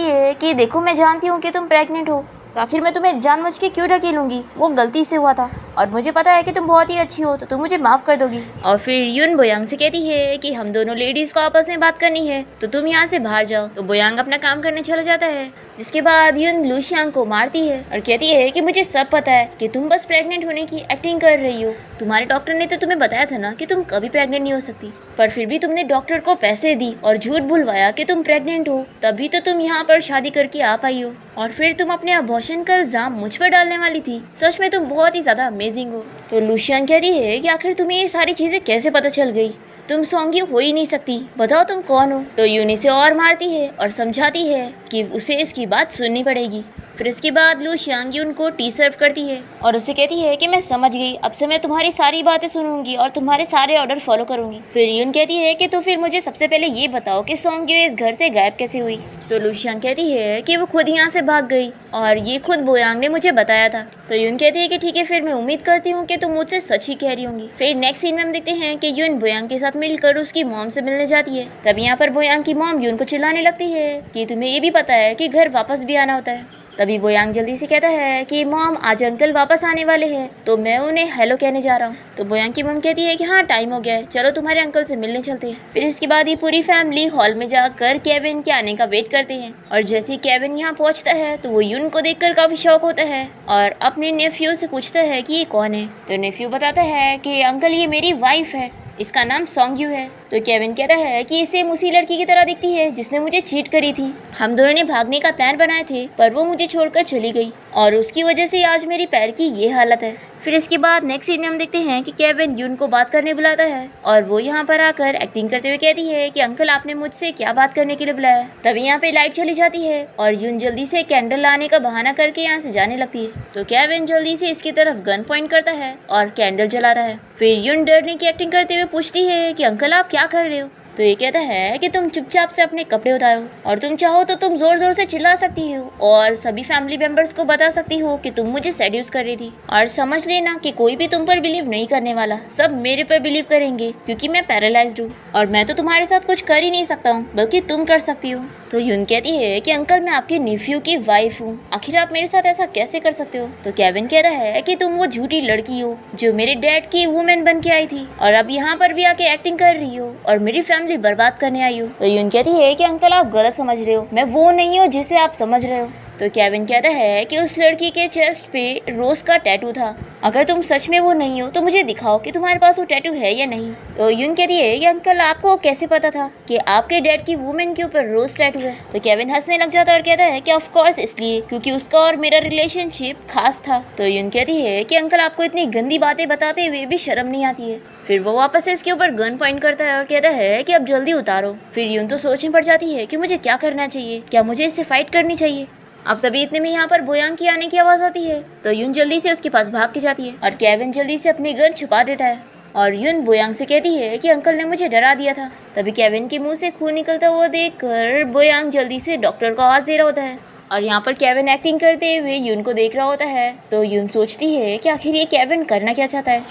है कि देखो, मैं जानती हूँ कि तुम प्रेग्नेंट हो, तो आखिर मैं तुम्हें जानबूझ के क्यों ढकेलूंगी, वो गलती से हुआ था और मुझे पता है कि तुम बहुत ही अच्छी हो, तो तुम मुझे माफ़ कर दोगी। और फिर यून बोयांग से कहती है कि हम दोनों लेडीज़ को आपस में बात करनी है, तो तुम यहाँ से बाहर जाओ। तो बोयांग अपना काम करने चला जाता है, जिसके बाद यून लुशियांग को मारती है और कहती है कि मुझे सब पता है कि तुम बस प्रेग्नेंट होने की एक्टिंग कर रही हो। तुम्हारे डॉक्टर ने तो तुम्हें बताया था ना कि तुम कभी प्रेग्नेंट नहीं हो सकती, पर फिर भी तुमने डॉक्टर को पैसे दी और झूठ बुलवाया कि तुम प्रेग्नेंट हो, तभी तो तुम यहाँ पर शादी करके आ पाई हो। और फिर तुम अपने अबॉर्शन का इल्जाम मुझ पर डालने वाली थी। सच में तुम बहुत ही ज़्यादा अमेजिंग हो। तो लुशियांग कहती है कि आखिर तुम्हें ये सारी चीज़ें कैसे पता चल गई, तुम सॉन्ग्यू हो ही नहीं सकती, बताओ तुम कौन हो। तो यून इसे और मारती है और समझाती है कि उसे इसकी बात सुननी पड़ेगी। फिर इसके बाद लुशियांग यून को टी सर्व करती है और उसे कहती है कि मैं समझ गई, अब से मैं तुम्हारी सारी बातें सुनूंगी और तुम्हारे सारे ऑर्डर फॉलो करूंगी। फिर यून कहती है कि तो फिर मुझे सबसे पहले ये बताओ कि सॉन्ग्यू इस घर से गायब कैसे हुई। तो लुशियांग कहती है कि वो खुद यहाँ से भाग गई और ये खुद बोयांग ने मुझे बताया था। तो यून कहती है कि ठीक है, फिर मैं उम्मीद करती हूँ कि तुम मुझसे सच ही कह रही होंगी। फिर नेक्स्ट सीन में हम देखते हैं कि यून बोयांग के साथ मिलकर उसकी मॉम से मिलने जाती है। तब यहाँ पर बोयांग की मॉम यून को चिल्लाने लगती है कि तुम्हें ये भी पता है कि घर वापस भी आना होता है। तभी बोयांग जल्दी से कहता है कि मॉम, आज अंकल वापस आने वाले हैं, तो मैं उन्हें हेलो कहने जा रहा हूँ। तो बोयांग की मॉम कहती है कि हाँ, टाइम हो गया है, चलो तुम्हारे अंकल से मिलने चलते हैं। फिर इसके बाद ये पूरी फैमिली हॉल में जाकर केविन के आने का वेट करते हैं और जैसे ही केविन यहाँ पहुँचता है तो वो यून को देखकर काफ़ी शौक होता है और अपने नेफ्यू से पूछता है कि ये कौन है। तो नेफ्यू बताता है कि अंकल, ये मेरी वाइफ है, इसका नाम सॉन्ग्यू है। तो केविन कहता है कि इसे उसी लड़की की तरह दिखती है जिसने मुझे चीट करी थी। हम दोनों ने भागने का प्लान बनाए थे, पर वो मुझे छोड़कर चली गई और उसकी वजह से आज मेरी पैर की ये हालत है। फिर इसके बाद नेक्स्ट सीन में हम देखते हैं कि केविन यून को बात करने बुलाता है और वो यहाँ पर आकर एक्टिंग करते हुए कहती है कि अंकल, आपने मुझसे क्या बात करने के लिए बुलाया। तभी यहाँ पे लाइट चली जाती है और यून जल्दी से कैंडल लाने का बहाना करके यहाँ से जाने लगती है। तो केविन जल्दी से इसकी तरफ गन पॉइंट करता है और कैंडल जलाता है। फिर यून डरने की एक्टिंग करते हुए पूछती है कि अंकल, आप क्या कर रहे हो। तो ये कहता है कि तुम चुपचाप से अपने कपड़े उतारो और तुम चाहो तो तुम जोर जोर से चिल्ला सकती हो और सभी फैमिली मेंबर्स को बता सकती हो कि तुम मुझे सेड्यूस कर रही थी। और समझ लेना कि कोई भी तुम पर बिलीव नहीं करने वाला, सब मेरे पर बिलीव करेंगे क्योंकि मैं पैरालाइज्ड हूँ और मैं तो तुम्हारे साथ कुछ कर ही नहीं सकता हूँ, बल्कि तुम कर सकती हो। तो यून कहती है कि अंकल, मैं आपके नेफ्यू की वाइफ हूँ, आखिर आप मेरे साथ ऐसा कैसे कर सकते हो। तो केविन कहता है कि तुम वो झूठी लड़की हो जो मेरे डैड की वुमेन बन के आई थी और अब यहाँ पर भी आके एक्टिंग कर रही हो और मेरी फैमिली बर्बाद करने आई हो। तो यून कहती है कि अंकल, आप गलत समझ रहे हो, मैं वो नहीं हूँ जिसे आप समझ रहे हो। तो केविन कहता है कि उस लड़की के चेस्ट पे रोज का टैटू था, अगर तुम सच में वो नहीं हो तो मुझे दिखाओ कि तुम्हारे पास वो टैटू है या नहीं। तो यून कहती है कि अंकल, आपको कैसे पता था कि आपके डैड की वुमेन के ऊपर रोज टैटू है। तो केविन हंसने लग जाता है और कहता है कि ऑफ कोर्स, इसलिए क्योंकि उसका और मेरा रिलेशनशिप खास था। तो यून कहती है कि अंकल, आपको इतनी गंदी बातें बताते हुए भी शर्म नहीं आती है। फिर वो वापस से इसके ऊपर गन पॉइंट करता है और कहता है कि अब जल्दी उतारो। फिर यून तो सोचने पड़ जाती है कि मुझे क्या करना चाहिए, क्या मुझे इससे फाइट करनी चाहिए। अब तभी इतने में यहाँ पर बोयांग की आने की आवाज़ आती है। तो यून जल्दी से उसके पास भाग के जाती है और केविन जल्दी से अपनी गन छुपा देता है और यून बोयांग से कहती है कि अंकल ने मुझे डरा दिया था। तभी केविन के मुंह से खून निकलता हुआ देखकर बोयांग जल्दी से डॉक्टर को आवाज़ दे रहा होता है और यहाँ पर केविन एक्टिंग करते हुए यून को देख रहा होता है। तो यून सोचती है कि आखिर ये केविन करना क्या चाहता है।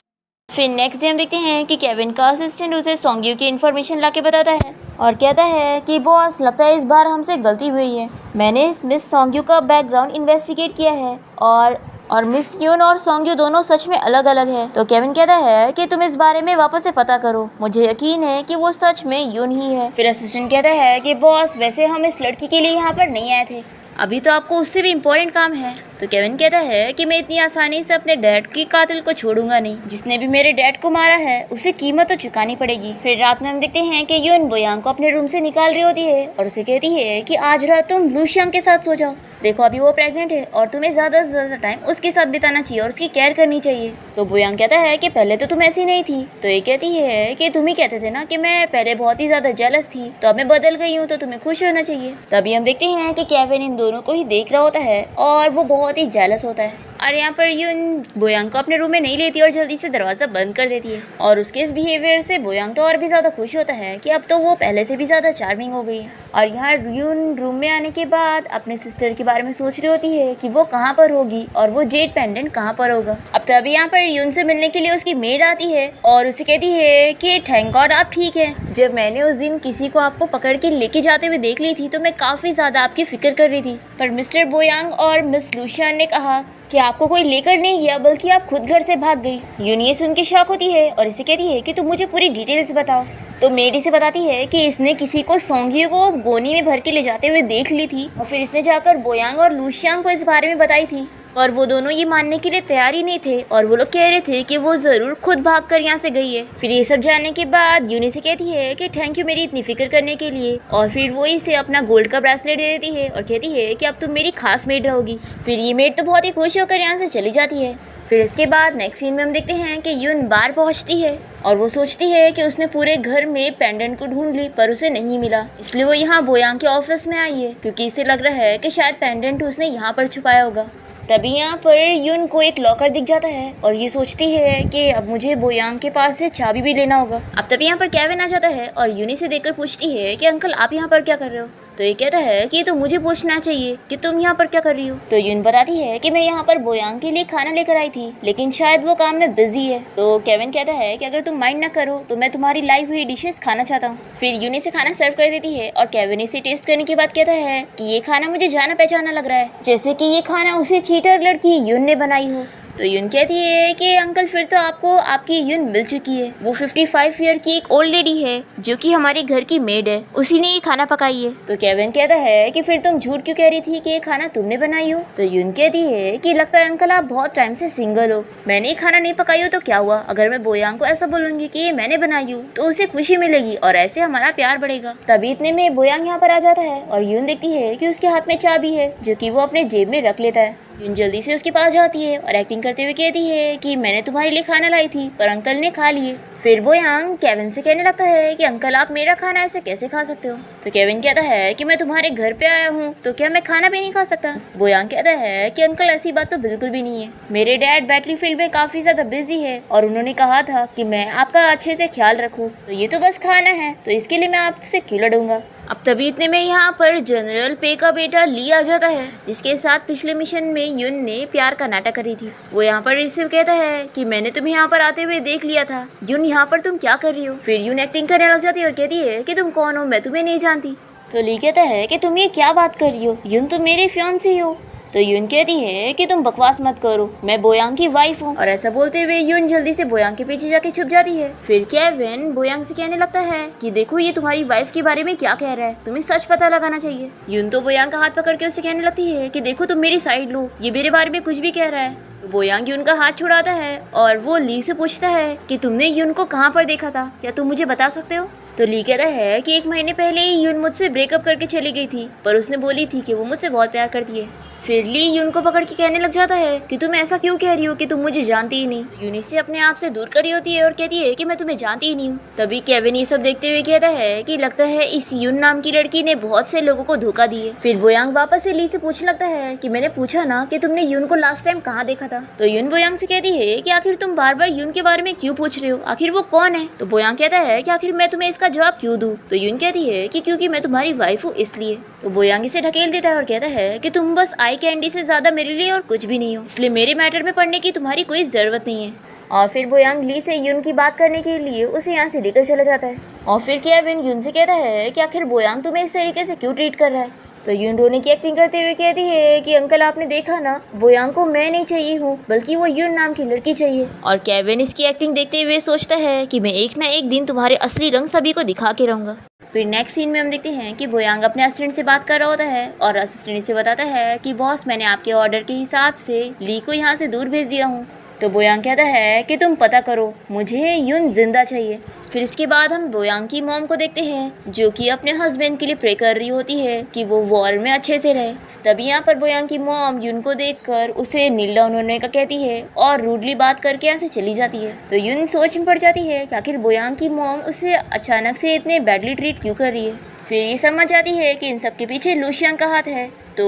फिर नेक्स्ट डे हम देखते हैं कि केविन का असिस्टेंट उसे सॉन्ग्यू की इन्फॉर्मेशन ला के बताता है और कहता है कि बॉस, लगता है इस बार हमसे गलती हुई है, मैंने इस मिस सॉन्ग्यू का बैकग्राउंड इन्वेस्टिगेट किया है और और मिस यून और सोंगयू दोनों सच में अलग अलग है। तो केविन कहता है कि तुम इस बारे में वापस से पता करो, मुझे यकीन है कि वो सच में यून ही है। फिर असिस्टेंट कहता है कि बॉस, वैसे हम इस लड़की के लिए यहाँ पर नहीं आए थे, अभी तो आपको उससे भी इम्पोर्टेंट काम है। तो केविन कहता है कि मैं इतनी आसानी से अपने डैड की कातिल को छोड़ूंगा नहीं, जिसने भी मेरे डैड को मारा है उसे कीमत तो चुकानी पड़ेगी। फिर रात में हम देखते हैं कि यून बोयांग को अपने रूम से निकाल रही होती है और उसे कहती है कि आज रात तुम लूशियांग के साथ सो जाओ, देखो अभी वो प्रेग्नेंट है और तुम्हें ज़्यादा से ज़्यादा टाइम उसके साथ बिताना चाहिए और उसकी केयर करनी चाहिए। तो बोयांग कहता है कि पहले तो तुम ऐसी नहीं थी। तो ये कहती है कि तुम ही कहते थे ना कि मैं पहले बहुत ही ज़्यादा जेलस थी, तो अब मैं बदल गई हूँ, तो तुम्हें खुश होना चाहिए। तभी हम देखते हैं कि केविन इन दोनों को ही देख रहा होता है और वो बहुत ही जेलस होता है। और यहाँ पर यून बोयांग को अपने रूम में नहीं लेती और जल्दी से दरवाज़ा बंद कर देती है। और उसके इस बिहेवियर से बोयांग तो और भी ज़्यादा खुश होता है कि अब तो वो पहले से भी ज़्यादा चार्मिंग हो गई है। और यहाँ यून रूम में आने के बाद अपने सिस्टर के बारे में सोच रही होती है कि वो कहाँ पर होगी और वो जेड पेंडेंट कहाँ पर होगा। अब तभी यहाँ पर यून से मिलने के लिए उसकी मेड आती है और उसे कहती है कि थैंक गॉड आप ठीक है। जब मैंने उस दिन किसी को आपको पकड़ के लेके जाते हुए देख ली थी तो मैं काफ़ी ज़्यादा आपकी फिक्र कर रही थी, पर मिस्टर बोयांग और मिस लूशियान ने कहा कि आपको कोई लेकर नहीं गया बल्कि आप खुद घर से भाग गई। यून ये सुन के शॉक होती है और इसे कहती है कि तुम मुझे पूरी डिटेल्स बताओ। तो मेरी से बताती है कि इसने किसी को सोंगयू को गोनी में भर के ले जाते हुए देख ली थी और फिर इसने जाकर बोयांग और लूशियांग को इस बारे में बताई थी, और वो दोनों ये मानने के लिए तैयार ही नहीं थे और वो लोग कह रहे थे कि वो ज़रूर खुद भागकर यहाँ से गई है। फिर ये सब जानने के बाद यूनी से कहती है कि थैंक यू मेरी इतनी फिक्र करने के लिए, और फिर वो इसे अपना गोल्ड का ब्रेसलेट दे देती है और कहती है कि अब तुम मेरी खास मेड रहोगी। फिर ये मेड तो बहुत ही खुश होकर यहाँ से चली जाती है। फिर इसके बाद नेक्स्ट सीन में हम देखते हैं कि यून बार पहुंचती है और वो सोचती है कि उसने पूरे घर में पेंडेंट को ढूंढ ली पर उसे नहीं मिला, इसलिए वो यहाँ बोयांग के ऑफिस में आई है क्योंकि इसे लग रहा है कि शायद पेंडेंट उसने यहाँ पर छुपाया होगा। तभी यहाँ पर यून को एक लॉकर दिख जाता है और ये सोचती है कि अब मुझे बोयांग के पास से चाबी भी लेना होगा। अब तभी यहाँ पर केविन आ जाता है और यूनी से देखकर पूछती है कि अंकल आप यहाँ पर क्या कर रहे हो। तो ये कहता है कि तो मुझे पूछना चाहिए कि तुम यहाँ पर क्या कर रही हो। तो यून बताती है कि मैं यहाँ पर बोयांग के लिए खाना लेकर आई थी, लेकिन शायद वो काम में बिजी है। तो केविन कहता है कि अगर तुम माइंड ना करो तो मैं तुम्हारी लाई हुई डिशेस खाना चाहता हूँ। फिर यूनी से खाना सर्व कर देती है और केविन इसे टेस्ट करने के बाद कहता है कि ये खाना मुझे जाना पहचाना लग रहा है, जैसे कि ये खाना उसी चीटर लड़की यून ने बनाई हो। तो यून कहती है कि अंकल फिर तो आपको आपकी यून मिल चुकी है, वो 55 ईयर की एक ओल्ड लेडी है जो कि हमारे घर की मेड है, उसी ने ये खाना पकाई है। तो केविन कहता है कि फिर तुम झूठ क्यों कह रही थी कि ये खाना तुमने बनाई हो। तो यून कहती है कि लगता है अंकल आप बहुत टाइम से सिंगल हो, मैंने ये खाना नहीं पकाई हो तो क्या हुआ, अगर मैं बोयांग को ऐसा बोलूंगी कि ये मैंने बनाई हूँ तो उसे खुशी मिलेगी और ऐसे हमारा प्यार बढ़ेगा। तभी इतने में बोयांग यहाँ पर आ जाता है और यून देखती है कि उसके हाथ में चाबी है जो कि वो अपने जेब में रख लेता है। यून जल्दी से उसके पास जाती है और एक्टिंग करते हुए कहती है कि मैंने तुम्हारे लिए खाना लाई थी पर अंकल ने खा लिए। फिर बोयांग केविन से कहने लगता है कि अंकल आप मेरा खाना ऐसे कैसे खा सकते हो। तो केविन कहता है कि मैं तुम्हारे घर पे आया हूँ तो क्या मैं खाना भी नहीं खा सकता। बोयांग कहता है कि अंकल ऐसी बात तो बिल्कुल भी नहीं है, मेरे डैड बैटलफील्ड में काफी ज्यादा बिजी है और उन्होंने कहा था कि मैं आपका अच्छे से ख्याल रखूँ, तो ये तो बस खाना है तो इसके लिए मैं आपसे क्यों लड़ूंगा। अब तभी इतने में यहाँ पर जनरल पे का बेटा ली आ जाता है जिसके साथ पिछले मिशन में यून ने प्यार का नाटक करी थी। वो यहाँ पर रिसीव कहता है कि मैंने तुम्हें यहाँ पर आते हुए देख लिया था, यून यहाँ पर तुम क्या कर रही हो। फिर यून एक्टिंग करने लग जाती है और कहती है कि तुम कौन हो, मैं तुम्हें नहीं जानती। तो ली कहता है कि तुम ये क्या बात कर रही हो, यून तुम मेरी फियांसी हो। तो यून कहती है कि तुम बकवास मत करो, मैं बोयांग की वाइफ हूँ। और ऐसा बोलते हुए यून जल्दी से बोयांग के पीछे जाके छुप जाती है। फिर केविन बोयांग से कहने लगता है कि देखो ये तुम्हारी वाइफ के बारे में क्या कह रहा है, तुम्हें सच पता लगाना चाहिए। यून तो बोयांग का हाथ पकड़ के उससे कहने लगती है कि देखो तुम मेरी साइड लो, ये मेरे बारे में कुछ भी कह रहा है। तो बोयांग यून का हाथ छुड़ाता है और वो ली से पूछता है कि तुमने यून को कहाँ पर देखा था, क्या तुम मुझे बता सकते हो। तो ली कहता है कि 1 महीने पहले ही यून मुझसे ब्रेकअप करके चली गई थी, पर उसने बोली थी कि वो मुझसे बहुत प्यार करती है। फिर ली यून को पकड़ के कहने लग जाता है कि तुम ऐसा क्यों कह रही हो कि तुम मुझे जानती ही नहीं। यून इसे अपने आप से दूर कर रही होती है और कहती है कि मैं तुम्हें जानती ही नहीं हूँ। तभी केविन ये सब देखते हुए कहता है कि लगता है इस यून नाम की लड़की ने बहुत से लोगों को धोखा दिया। फिर बोयांग वापस से ली से पूछने लगता है कि मैंने पूछा ना कि तुमने यून को लास्ट टाइम कहाँ देखा था। तो यून बोयांग से कहती है कि आखिर तुम बार बार यून के बारे में क्यों पूछ रहे हो, आखिर वो कौन है। तो बोयांग कहता है कि आखिर मैं तुम्हें इसका जवाब क्यों दूं। तो यून कहती है कि क्योंकि मैं तुम्हारी वाइफ हूँ इसलिए। तो बोयांग इसे ढकेल देता है और कहता है कि तुम बस आई कैंडी से ज्यादा मेरे लिए और कुछ भी नहीं हो, इसलिए मेरे मैटर में पढ़ने की तुम्हारी कोई जरूरत नहीं है। और फिर बोयांग ली से यून की बात करने के लिए उसे यहाँ से लेकर चला जाता है। और फिर केविन यून से कहता है कि आखिर बोयांग तुम्हें इस तरीके से क्यों ट्रीट कर रहा है। तो यून रोने की एक्टिंग करते हुए कहती है कि अंकल आपने देखा ना, बोयांग को मैं नहीं चाहिए हूँ बल्कि वो यून नाम की लड़की चाहिए। और केविन इसकी एक्टिंग देखते हुए सोचता है कि मैं एक ना एक दिन तुम्हारे असली रंग सभी को दिखा के रहूंगा। फिर नेक्स्ट सीन में हम देखते हैं कि बोयांग अपने असिस्टेंट से बात कर रहा होता है और असिस्टेंट इसे बताता है कि बॉस मैंने आपके ऑर्डर के हिसाब से ली को यहाँ से दूर भेज दिया हूँ। तो बोयांग कहता है कि तुम पता करो, मुझे यून जिंदा चाहिए। फिर इसके बाद हम बोयांग की मॉम को देखते हैं जो कि अपने हस्बैंड के लिए प्रे कर रही होती है कि वो वॉर में अच्छे से रहे। तभी यहाँ पर बोयांग की मॉम यून को देखकर उसे नील डाउन होने का कहती है और रूडली बात करके यहाँ से चली जाती है। तो यून सोच में पड़ जाती है कि आखिर बोयांग की मॉम उसे अचानक से इतने बैडली ट्रीट क्यों कर रही है। फिर ये समझ जाती है कि इन सब के पीछे लूशियांग का हाथ है। तो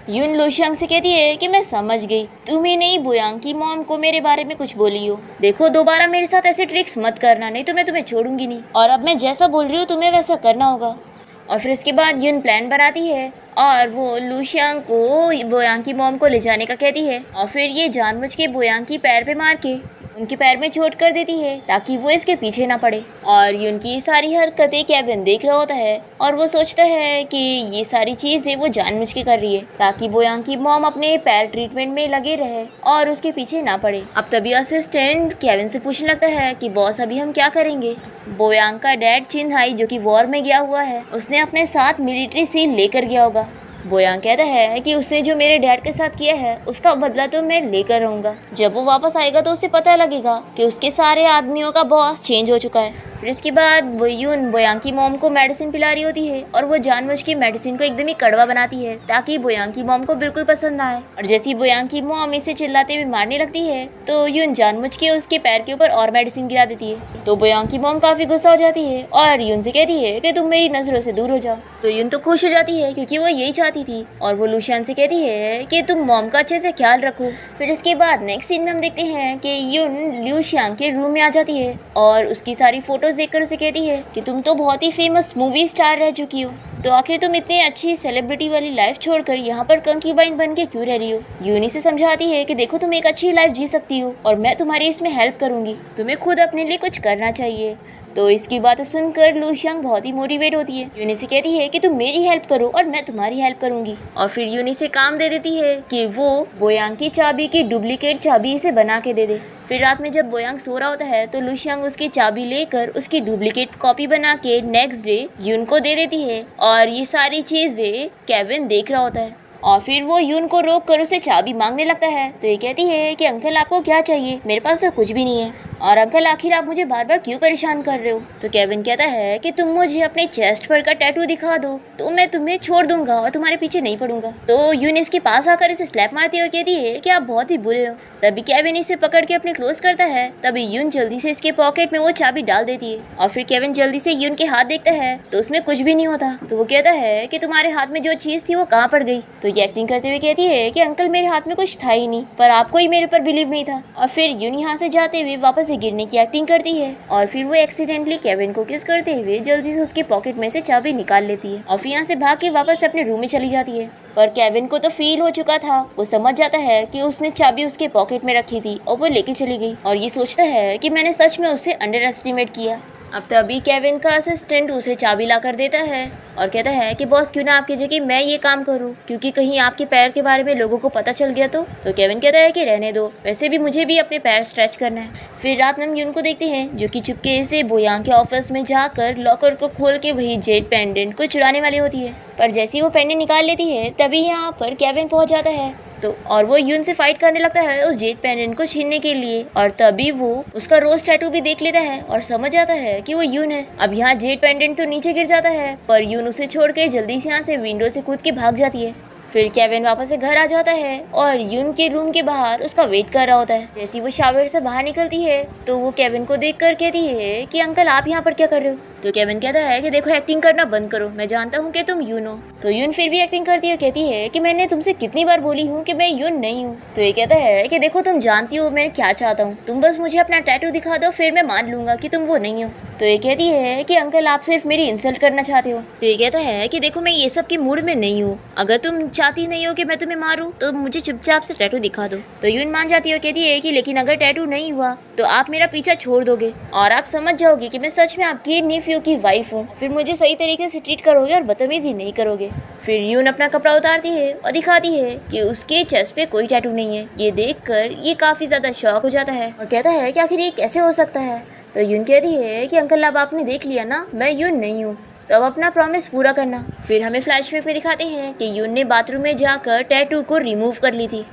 यून लूशियांग से कहती है कि मैं समझ गई, तुम ही नहीं बोयांग की मॉम को मेरे बारे में कुछ बोली हो। देखो दोबारा मेरे साथ ऐसे ट्रिक्स मत करना, नहीं तो मैं तुम्हें छोड़ूंगी नहीं, और अब मैं जैसा बोल रही हूँ तुम्हें वैसा करना होगा। और फिर इसके बाद यून प्लान बनाती है और वो लूशियांग को बोयांग की मॉम को ले जाने का कहती है और फिर ये जानबूझ के बोयांग की पैर पे मार के उनके पैर में चोट कर देती है ताकि वो इसके पीछे ना पड़े। और यून की सारी हरकतें केविन देख रहा होता है और वो सोचता है कि ये सारी चीज़ें वो जानबूझ के कर रही है ताकि बोयांग की मॉम अपने पैर ट्रीटमेंट में लगे रहे और उसके पीछे ना पड़े। अब तभी असिस्टेंट केविन से पूछने लगता है कि बॉस अभी हम क्या करेंगे। बोयांग का डैड चिन्हाई जो कि वॉर में गया हुआ है, उसने अपने साथ मिलिट्री सील लेकर गया होगा। बोयांग कहता है कि उसने जो मेरे डैड के साथ किया है उसका बदला तो मैं लेकर रहूँगा। जब वो वापस आएगा तो उसे पता लगेगा कि उसके सारे आदमियों का बॉस चेंज हो चुका है। फिर इसके बाद वो यून बोयांग की मॉम को मेडिसिन पिला रही होती है और वो जानबूझ के मेडिसिन को एकदम ही कड़वा बनाती है ताकि बोयांग की मॉम को बिल्कुल पसंद ना आए। और जैसे ही बोयांग की मॉम इसे चिल्लाते हुए मारने लगती है तो यून जानबूझ के उसके पैर के ऊपर और मेडिसिन गिरा देती है। तो बोयांग की मॉम काफी गुस्सा हो जाती है और यून से कहती है कि तुम मेरी नजरों से दूर हो जाओ। तो यून तो खुश हो जाती है क्योंकि वो यही चाहती थी और वो लूशियांग से कहती है कि तुम मॉम का अच्छे से ख्याल रखो। फिर इसके बाद नेक्स्ट सीन में हम देखते हैं कि यून लूशियांग के रूम में आ जाती है और उसकी सारी फोटोज देखकर उसे कहती है कि तुम तो बहुत ही फेमस मूवी स्टार रह चुकी हो, तो आखिर तुम इतनी अच्छी सेलिब्रिटी वाली लाइफ छोड़कर यहाँ पर कंकीबाइन बन के क्यों रह रही हो। यूनी से समझाती है कि देखो तुम एक अच्छी लाइफ जी सकती हो और मैं तुम्हारी इसमें हेल्प करूँगी, तुम्हें खुद अपने लिए कुछ करना चाहिए। तो इसकी बातें सुनकर लूशियांग बहुत ही मोटिवेट होती है। यूनी से कहती है कि तुम मेरी हेल्प करो और मैं तुम्हारी हेल्प करूंगी। और फिर यूनी से काम दे देती है कि वो बोयांग की चाबी की डुप्लीकेट चाबी इसे बना के दे दे। फिर रात में जब बोयांग सो रहा होता है तो लूशियांग उसकी चाबी लेकर उसकी डुप्लीकेट कॉपी बना के नेक्स्ट डे यून को दे देती है और ये सारी चीज़ें केविन देख रहा होता है। और फिर वो यून को रोक कर उसे चाबी मांगने लगता है। तो ये कहती है कि अंकल आपको क्या चाहिए, मेरे पास तो कुछ भी नहीं है, और अंकल आखिर आप मुझे बार बार क्यों परेशान कर रहे हो। तो केविन कहता है कि तुम मुझे अपने चेस्ट पर का टैटू दिखा दो तो मैं तुम्हें छोड़ दूंगा और तुम्हारे पीछे नहीं पड़ूंगा। तो यून इसके पास आकर इसे स्लैप मारती है और कहती है कि आप बहुत ही बुरे हो। तभी केविन इसे पकड़ के अपने क्लोज करता है। तभी यून जल्दी से इसके पॉकेट में वो चाबी डाल देती है और फिर केविन जल्दी से यून के हाथ देखता है तो उसमें कुछ भी नहीं होता। तो वो कहता है कि तुम्हारे हाथ में जो चीज़ थी वो कहाँ पड़ गई। तो ये एक्टिंग करते हुए कहती है कि अंकल मेरे हाथ में कुछ था ही नहीं, पर आपको ही मेरे पर बिलीव नहीं था। और फिर यून यहाँ से जाते हुए वापस से गिरने की एक्टिंग करती है और फिर वो एक्सीडेंटली केविन को किस करते हुए जल्दी से उसके पॉकेट में से चाबी निकाल लेती है और फिर यहाँ से भाग के वापस से अपने रूम में चली जाती है। पर केविन को तो फील हो चुका था, वो समझ जाता है कि उसने चाबी उसके पॉकेट में रखी थी और वो लेके चली गई और ये सोचता है कि मैंने सच में उसे अंडर एस्टिमेट किया। अब तभी केविन का असिस्टेंट उसे चाबी ला कर देता है और कहता है कि बॉस क्यों ना आपकी जगह मैं ये काम करूं, क्योंकि कहीं आपके पैर के बारे में लोगों को पता चल गया तो केविन कहता है कि रहने दो, वैसे भी मुझे भी अपने पैर स्ट्रेच करना है। फिर रात में हम यून को देखते हैं जो कि चुपके से बोयांग के ऑफिस में जाकर लॉकर को खोल के वही जेड पेंडेंट को चुराने वाली होती है। पर जैसे ही वो पेंडेंट निकाल लेती है तभी यहाँ पर केविन पहुँच जाता है और वो यून से फाइट करने लगता है उस जेड पेंडेंट को छीनने के लिए। और तभी वो उसका रोज टैटू भी देख लेता है और समझ जाता है कि वो यून है। अब यहाँ जेड पेंडेंट तो नीचे गिर जाता है पर यून उसे छोड़कर जल्दी से यहाँ से विंडो से कूद के भाग जाती है। फिर केविन वापस से घर आ जाता है और यून के रूम के बाहर उसका वेट कर रहा होता है। जैसे वो शावर से बाहर निकलती है तो वो केविन को देखकर कहती है कि अंकल आप यहाँ पर क्या कर रहे हो। तो केविन कहता है कि देखो एक्टिंग करना बंद करो, मैं जानता हूँ कि तुम यून हो। तो यून फिर भी एक्टिंग करती है, कहती है कि मैंने तुमसे कितनी बार बोली हूँ कि मैं यून नहीं हूँ। तो ये कहता है कि देखो तुम जानती हो मैं क्या चाहता हूँ, तुम बस मुझे अपना टैटू दिखा दो फिर मैं मान लूंगा कि तुम वो नहीं हो। तो ये कहती है कि अंकल आप सिर्फ मेरी इंसल्ट करना चाहते हो। तो ये कहता है कि देखो मैं ये सब के मूड में नहीं हूँ, अगर तुम चाहती नहीं हो कि मैं तुम्हें मारूं तो मुझे चुपचाप से टैटू दिखा दो। तो यून मान जाती है और कहती है कि लेकिन अगर टैटू नहीं हुआ तो आप मेरा पीछा छोड़ दोगे और आप समझ जाओगे कि मैं सच में आपकी न्यू नेफ्यू की वाइफ हूँ, फिर मुझे सही तरीके से ट्रीट करोगे और बदतमीजी नहीं करोगे। फिर यून अपना कपड़ा उतारती है और दिखाती है कि उसके चेस्ट पे कोई टैटू नहीं है। ये देखकर ये काफ़ी ज़्यादा शॉक हो जाता है और कहता है कि आखिर ये कैसे हो सकता है। तो यून कहती है कि अंकल अब आपने देख लिया ना, मैं यून नहीं हूँ, तो अब अपना प्रॉमिस पूरा करना। फिर हमें फ्लैशबैक में दिखाते हैं कि यून ने बाथरूम में जाकर टैटू को रिमूव कर ली थी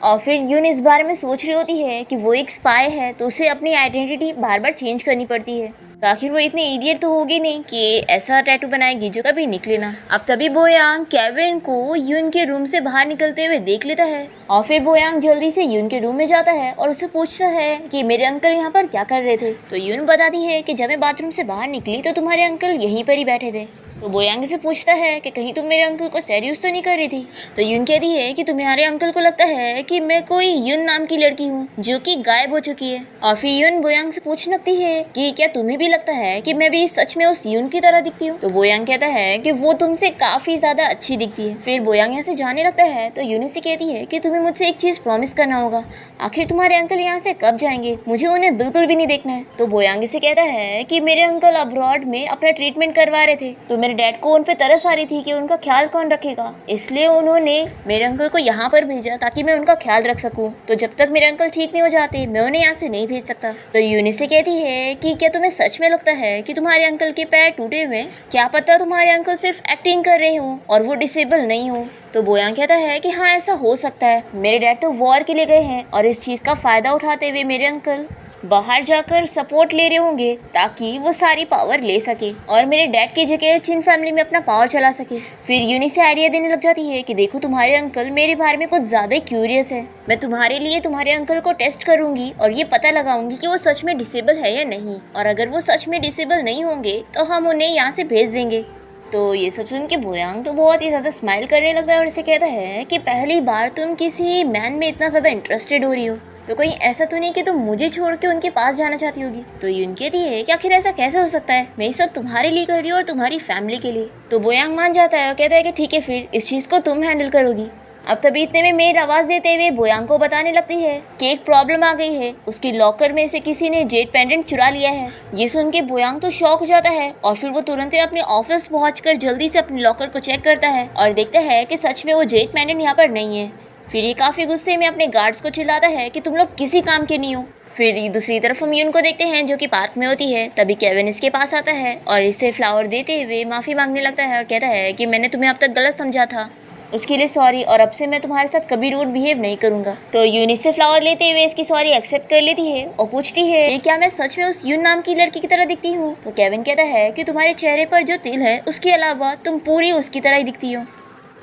और फिर यून इस बारे में सोच रही होती है कि वो एक स्पाई है, तो उसे अपनी आइडेंटिटी बार बार चेंज करनी पड़ती है। तो आखिर वो इतनी इडियट तो होगी नहीं कि ऐसा टैटू बनाएगी जो कभी निकले ना। अब तभी बोयांग केविन को यून के रूम से बाहर निकलते हुए देख लेता है और फिर बोयांग जल्दी से यून के रूम में जाता है और उससे पूछता है कि मेरे अंकल यहाँ पर क्या कर रहे थे। तो यून बताती है कि जब मैं बाथरूम से बाहर निकली तो तुम्हारे अंकल यहीं पर ही बैठे थे। तो बोयांग से पूछता है कि कहीं तुम मेरे अंकल को सीरियस तो नहीं कर रही थी। तो यून कहती है कि तुम्हारे अंकल को लगता है कि मैं कोई यून नाम की लड़की हूँ जो कि गायब हो चुकी है। और फिर यून बोयांग से पूछने लगती है कि क्या तुम्हें भी लगता है कि मैं भी सच में उस यून की तरह दिखती हूँ। तो बोयांग कहता है कि वो तुमसे काफी ज्यादा अच्छी दिखती है। फिर बोयांग यहाँ से जाने लगता है तो यून से कहती है कि तुम्हें मुझसे एक चीज प्रॉमिस करना होगा, आखिर तुम्हारे अंकल यहाँ से कब जाएंगे, मुझे उन्हें बिल्कुल भी नहीं देखना है। तो बोयांग से कहता है कि मेरे अंकल अब्रॉड में अपना ट्रीटमेंट करवा रहे थे, तो मेरे डैड को उन पे तरस आ रही थी कि उनका ख्याल कौन रखेगा, इसलिए उन्होंने मेरे अंकल को यहाँ पर भेजा ताकि मैं उनका ख्याल रख सकूं। तो जब तक मेरे अंकल ठीक नहीं हो जाते मैं उन्हें यहाँ से नहीं भेज सकता। तो यूनी से कहती है कि क्या तुम्हें सच में लगता है कि तुम्हारे अंकल के पैर टूटे हुए, क्या पता तुम्हारे अंकल सिर्फ एक्टिंग कर रहे हो और वो डिसेबल नहीं हो। तो बोयांग कहता है कि हाँ ऐसा हो सकता है, मेरे डैड तो वॉर के लिए गए हैं और इस चीज़ का फ़ायदा उठाते हुए मेरे अंकल बाहर जाकर सपोर्ट ले रहे होंगे ताकि वो सारी पावर ले सके और मेरे डैड की जगह चिन फैमिली में अपना पावर चला सके। फिर यूनी से आइडिया देने लग जाती है कि देखो तुम्हारे अंकल मेरे बारे में कुछ ज़्यादा क्यूरियस है, मैं तुम्हारे लिए तुम्हारे अंकल को टेस्ट करूंगी और ये पता लगाऊंगी कि वो सच में डिसेबल है या नहीं, और अगर वो सच में डिसेबल नहीं होंगे तो हम उन्हें यहाँ से भेज देंगे। तो ये सब सुन के बोयांग तो बहुत ही ज़्यादा स्माइल करने लगता है और इसे कहता है कि पहली बार तुम किसी मैन में इतना ज़्यादा इंटरेस्टेड हो रही हो, तो कहीं ऐसा तो नहीं कि तुम मुझे छोड़ के उनके पास जाना चाहती होगी। तो यून कहती है कि आखिर ऐसा कैसे हो सकता है, मैं ये सब तुम्हारे लिए कर रही हूँ और तुम्हारी फैमिली के लिए। तो बोयांग मान जाता है और कहता है कि ठीक है फिर इस चीज़ को तुम हैंडल करोगी। अब तभी इतने में मेड आवाज़ देते हुए बोयांग को बताने लगती है कि एक प्रॉब्लम आ गई है, उसकी लॉकर में से किसी ने जेड पेंडेंट चुरा लिया है। ये सुन के बोयांग तो शॉक हो जाता है और फिर वो तुरंत अपने ऑफिस पहुंचकर जल्दी से अपने लॉकर को चेक करता है और देखता है कि सच में वो जेड पेंडेंट यहाँ पर नहीं है। फिर ये काफ़ी गुस्से में अपने गार्ड्स को चिल्लाता है कि तुम लोग किसी काम के नहीं हो। फिर दूसरी तरफ हम यून को देखते हैं जो कि पार्क में होती है। तभी केविन इसके पास आता है और इसे फ्लावर देते हुए माफ़ी मांगने लगता है और कहता है कि मैंने तुम्हें अब तक गलत समझा था, उसके लिए सॉरी, और अब से मैं तुम्हारे साथ कभी रूड बिहेव नहीं करूंगा। तो यून इससे फ्लावर लेते हुए इसकी सॉरी एक्सेप्ट कर लेती है और पूछती है कि क्या मैं सच में उस यून नाम की लड़की की तरह दिखती हूँ। तो केविन कहता है कि तुम्हारे चेहरे पर जो तिल है उसके अलावा तुम पूरी उसकी तरह ही दिखती हो।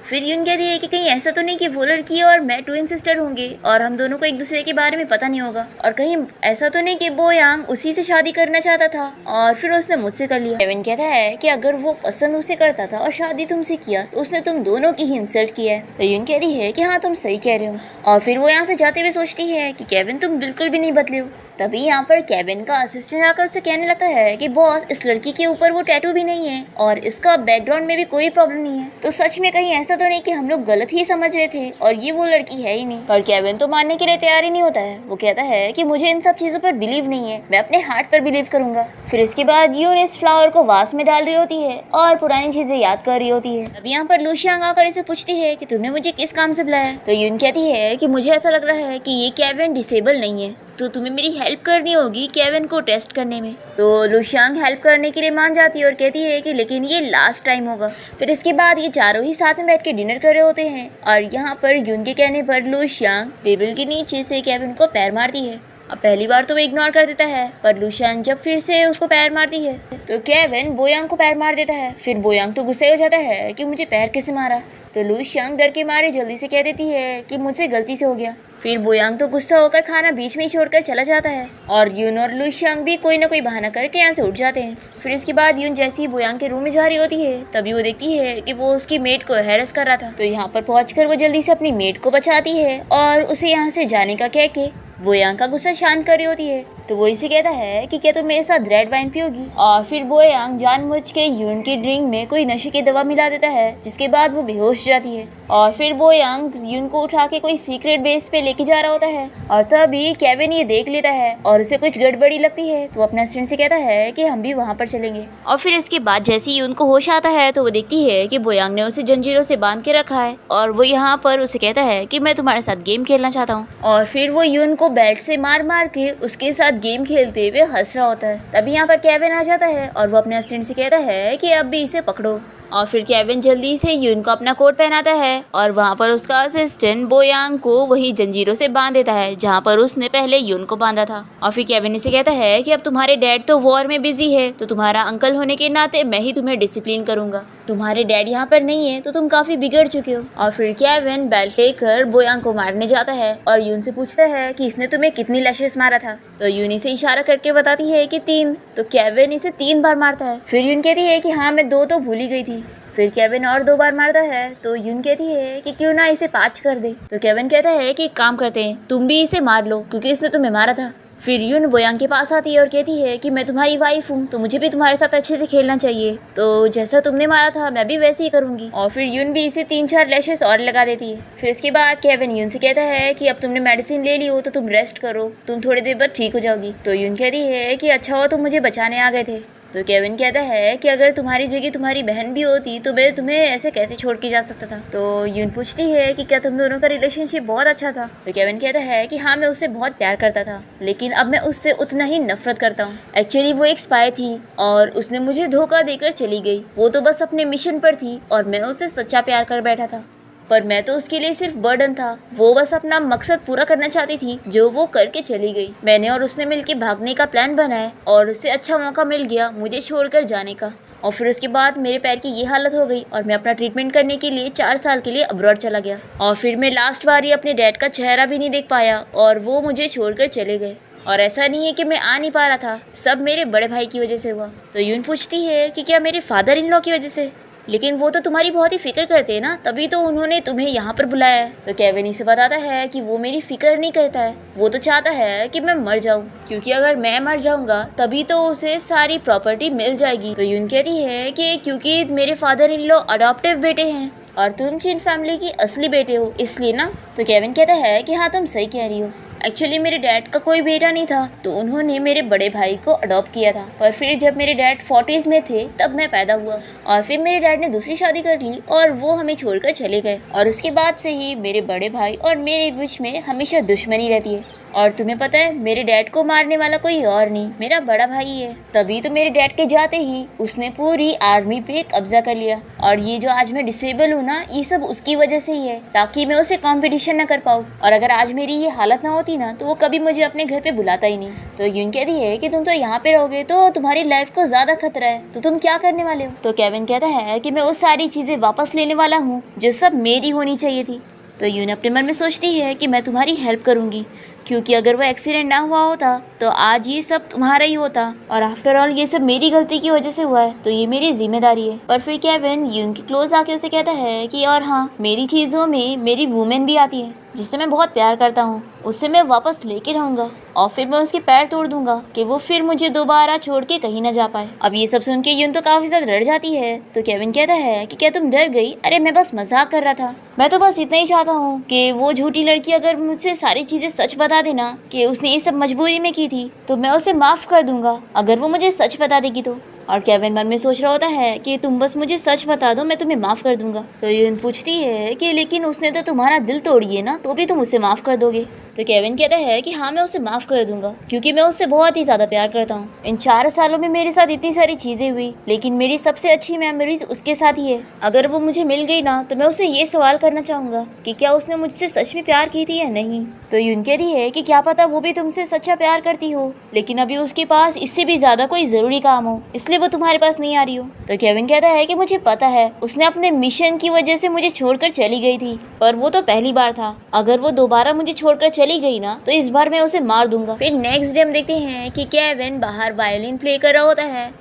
फिर यून कहती है कि कहीं ऐसा तो नहीं कि वो लड़की और मैं ट्विन सिस्टर होंगे और हम दोनों को एक दूसरे के बारे में पता नहीं होगा, और कहीं ऐसा तो नहीं कि बोयांग उसी से शादी करना चाहता था और फिर उसने मुझसे कर लिया। केविन कहता है कि अगर वो पसंद उसे करता था और शादी तुमसे किया तो उसने तुम दोनों की ही इंसल्ट किया है। तो यून कहती है कि हाँ तुम सही कह रहे हो, और फिर वो यहाँ से जाते हुए सोचती है कि केविन तुम बिल्कुल भी नहीं बदले हो। तभी यहाँ पर केविन का असिस्टेंट आकर उसे कहने लगता है कि बॉस इस लड़की के ऊपर वो टैटू भी नहीं है और इसका बैकग्राउंड में भी कोई प्रॉब्लम नहीं है, तो सच में कहीं ऐसा तो नहीं कि हम लोग गलत ही समझ रहे थे और ये वो लड़की है ही नहीं। पर केविन तो मानने के लिए तैयार ही नहीं होता है। वो कहता है कि मुझे इन सब चीज़ों पर बिलीव नहीं है, मैं अपने हार्ट पर बिलीव करूंगा। फिर इसके बाद यून इस फ्लावर को वास में डाल रही होती है और पुरानी चीजें याद कर रही होती है। अब यहाँ पर लूशियांग आकर इसे पूछती है कि तुमने मुझे किस काम से बुलाया। तो यून कहती है कि मुझे ऐसा लग रहा है कि ये केविन डिसेबल नहीं है, तो तुम्हें मेरी हेल्प करनी होगी केविन को टेस्ट करने में। तो लूशियांग हेल्प करने के लिए मान जाती है और कहती है कि लेकिन ये लास्ट टाइम होगा। फिर इसके बाद ये चारों ही साथ में बैठ के डिनर कर रहे होते हैं और यहाँ पर यून के कहने पर लूशियांग टेबल के नीचे से केविन को पैर मारती है। अब पहली बार तो वो इग्नोर कर देता है, पर लूशियांग जब फिर से उसको पैर मारती है तो केविन बोयांग को पैर मार देता है। फिर बोयांग तो गुस्से हो जाता है कि मुझे पैर कैसे मारा। तो लूशियांग डर के मारे जल्दी से कह देती है कि मुझसे गलती से हो गया। फिर बोयांग तो गुस्सा होकर खाना बीच में ही छोड़कर चला जाता है और यून और लूशियांग भी कोई ना कोई बहाना करके यहाँ से उठ जाते हैं। फिर इसके बाद यून जैसे ही बोयांग के रूम में जा रही होती है तभी वो देखती है कि वो उसकी मेड को हैरेस कर रहा था। तो यहाँ पर पहुंचकर वो जल्दी से अपनी मेड को बचाती है और उसे यहाँ से जाने का कह के बोयांग का गुस्सा शांत कर रही होती है। तो वो इसे कहता है कि क्या तुम मेरे साथ रेड वाइन पियोगी। और फिर बोयांग जानबूझ के यून की ड्रिंक में कोई नशे की दवा मिला देता है, जिसके बाद वो बेहोश हो जाती है। और फिर बोयांग यून को उठा के कोई सीक्रेट बेस पे लेके जा रहा होता है और तभी केविन ये देख लेता है और उसे कुछ गड़बड़ी लगती है, तो अपने असिस्टेंट से कहता है कि हम भी वहाँ पर चलेंगे। और फिर इसके बाद जैसे ही उनको होश आता है तो वो देखती है कि बोयांग ने उसे जंजीरों से बांध के रखा है और वो यहाँ पर उसे कहता है कि मैं तुम्हारे साथ गेम खेलना चाहता हूँ। और फिर वो यून को बेल्ट से मार मार के उसके साथ गेम खेलते हुए हंस रहा होता है। तभी यहाँ पर केविन आ जाता है और वो अपने असिस्टेंट से कहता है कि अब भी इसे पकड़ो। और फिर केविन जल्दी से यून को अपना कोट पहनाता है और वहाँ पर उसका असिस्टेंट बोयांग को वही जंजीरों से बांध देता है जहाँ पर उसने पहले यून को बांधा था। और फिर केविन इसे कहता है कि अब तुम्हारे डैड तो वॉर में बिजी है, तो तुम्हारा अंकल होने के नाते मैं ही तुम्हें डिसिप्लिन करूंगा। तुम्हारे डैड यहाँ पर नहीं है तो तुम काफी बिगड़ चुके हो। और फिर केविन बेल्ट लेकर बोयांग को मारने जाता है और यून से पूछता है कि इसने तुम्हें कितनी लैशेस मारा था। तो यून इसे इशारा करके बताती है कि 3। तो केविन इसे 3 बार मारता है। फिर यून कहती है कि हाँ मैं 2 तो भूल ही गई थी। फिर केविन और 2 बार मारता है तो यून कहती है कि क्यों ना इसे 5 कर दे। तो केविन कहता है कि एक काम करते हैं, तुम भी इसे मार लो क्योंकि इसने तुम्हें मारा था। फिर यून बोयांग के पास आती है और कहती है कि मैं तुम्हारी वाइफ हूँ तो मुझे भी तुम्हारे साथ अच्छे से खेलना चाहिए, तो जैसा तुमने मारा था मैं भी वैसे ही करूँगी। और फिर यून भी इसे 3-4 लैशेस और लगा देती है। फिर इसके बाद केविन यून से कहता है कि अब तुमने मेडिसिन ले ली हो तो तुम रेस्ट करो, तुम थोड़ी देर बाद ठीक हो जाओगी। तो यून कहती है कि अच्छा हो तुम मुझे बचाने आ गए थे। तो केविन कहता है कि अगर तुम्हारी जगह तुम्हारी बहन भी होती तो मैं तुम्हें ऐसे कैसे छोड़ के जा सकता था। तो यून पूछती है कि क्या तुम दोनों का रिलेशनशिप बहुत अच्छा था। तो केविन कहता है कि हाँ मैं उससे बहुत प्यार करता था, लेकिन अब मैं उससे उतना ही नफरत करता हूँ। एक्चुअली वो एक स्पाई थी और उसने मुझे धोखा देकर चली गई। वो तो बस अपने मिशन पर थी और मैं उससे सच्चा प्यार कर बैठा था, पर मैं तो उसके लिए सिर्फ बर्डन था। वो बस अपना मकसद पूरा करना चाहती थी जो वो करके चली गई। मैंने और उसने मिलके भागने का प्लान बनाया और उसे अच्छा मौका मिल गया मुझे छोड़कर जाने का। और फिर उसके बाद मेरे पैर की ये हालत हो गई और मैं अपना ट्रीटमेंट करने के लिए 4 साल के लिए अब्रॉड चला गया। और फिर मैं लास्ट बार ही अपने डैड का चेहरा भी नहीं देख पाया और वो मुझे छोड़कर चले गए। और ऐसा नहीं है कि मैं आ नहीं पा रहा था, सब मेरे बड़े भाई की वजह से हुआ। तो यून पूछती है कि क्या मेरे फादर इन लॉ की वजह से? लेकिन वो तो तुम्हारी बहुत ही फिक्र करते हैं ना, तभी तो उन्होंने तुम्हें यहाँ पर बुलाया है। तो केविन इसे बताता है कि वो मेरी फिक्र नहीं करता है, वो तो चाहता है कि मैं मर जाऊँ, क्योंकि अगर मैं मर जाऊँगा तभी तो उसे सारी प्रॉपर्टी मिल जाएगी। तो यून कहती है कि क्योंकि मेरे फादर इन लॉ अडॉप्टिव बेटे हैं और तुम चिन फैमिली की असली बेटे हो, इसलिए ना। तो केविन कहता है कि हाँ तुम सही कह रही हो, एक्चुअली मेरे डैड का कोई बेटा नहीं था तो उन्होंने मेरे बड़े भाई को अडॉप्ट किया था। पर फिर जब मेरे डैड 40s में थे तब मैं पैदा हुआ और फिर मेरे डैड ने दूसरी शादी कर ली और वो हमें छोड़कर चले गए। और उसके बाद से ही मेरे बड़े भाई और मेरे बीच में हमेशा दुश्मनी रहती है। और तुम्हें पता है मेरे डैड को मारने वाला कोई और नहीं, मेरा बड़ा भाई है। तभी तो मेरे डैड के जाते ही उसने पूरी आर्मी पे कब्जा कर लिया। और ये जो आज मैं डिसेबल हूँ ना, ये सब उसकी वजह से ही है, ताकि मैं उसे कंपटीशन ना कर पाऊँ। और अगर आज मेरी ये हालत ना होती ना तो वो कभी मुझे अपने घर पे बुलाता ही नहीं। तो यून कहती है कि तुम तो यहाँ पे रहोगे तो तुम्हारी लाइफ को ज्यादा खतरा है, तो तुम क्या करने वाले हो? तो केविन कहता है कि मैं वो सारी चीजें वापस लेने वाला हूँ जो सब मेरी होनी चाहिए थी। तो यून अपने मन में सोचती है कि मैं तुम्हारी हेल्प करूँगी, क्योंकि अगर वो एक्सीडेंट ना हुआ होता तो आज ये सब तुम्हारा ही होता, और आफ्टर ऑल ये सब मेरी गलती की वजह से हुआ है तो ये मेरी जिम्मेदारी है। पर फिर केविन यून के क्लोज आके उसे कहता है कि और हाँ, मेरी चीज़ों में मेरी वुमेन भी आती है जिससे मैं बहुत प्यार करता हूँ, उसे मैं वापस लेके रहूँगा और फिर मैं उसके पैर तोड़ दूंगा कि वो फिर मुझे दोबारा छोड़ के कहीं ना जा पाए। अब ये सब सुन के यून तो काफी ज्यादा डर जाती है। तो केविन कहता है कि क्या तुम डर गई? अरे मैं बस मजाक कर रहा था, मैं तो बस इतना ही चाहता हूँ कि वो झूठी लड़की अगर मुझसे सारी चीजें सच बता देना कि उसने ये सब मजबूरी में की थी तो मैं उसे माफ कर दूंगा, अगर वो मुझे सच बता देगी तो। और केविन मन में सोच रहा होता है कि तुम बस मुझे सच बता दो, मैं तुम्हें माफ कर दूंगा। तो यून पूछती है कि लेकिन उसने तो तुम्हारा दिल तोड़ी है ना, तो भी तुम उसे माफ कर दोगे? तो केविन कहता है कि हाँ मैं उसे माफ़ कर दूंगा, क्योंकि मैं उससे बहुत ही ज़्यादा प्यार करता हूँ। इन 4 सालों में मेरे साथ इतनी सारी चीज़ें हुई, लेकिन मेरी सबसे अच्छी मेमोरीज उसके साथ ही है। अगर वो मुझे मिल गई ना तो मैं उसे ये सवाल करना चाहूँगा कि क्या उसने मुझसे सच में प्यार की थी या नहीं। तो यून कहती है कि क्या पता वो भी तुमसे सच्चा प्यार करती हो, लेकिन अभी उसके पास इससे भी ज़्यादा कोई ज़रूरी काम हो, इसलिए वो तुम्हारे पास नहीं आ रही हो। तो केविन कहता है कि मुझे पता है उसने अपने मिशन की वजह से मुझे छोड़कर चली गई थी, पर वो तो पहली बार था। अगर वो दोबारा मुझे छोड़कर चली गई ना तो इस बार मैं उसे मार दूंगा। फिर नेक्स्ट डे हम देखते हैं कि केविन बाहर वायलिन प्ले कर रहा होता है।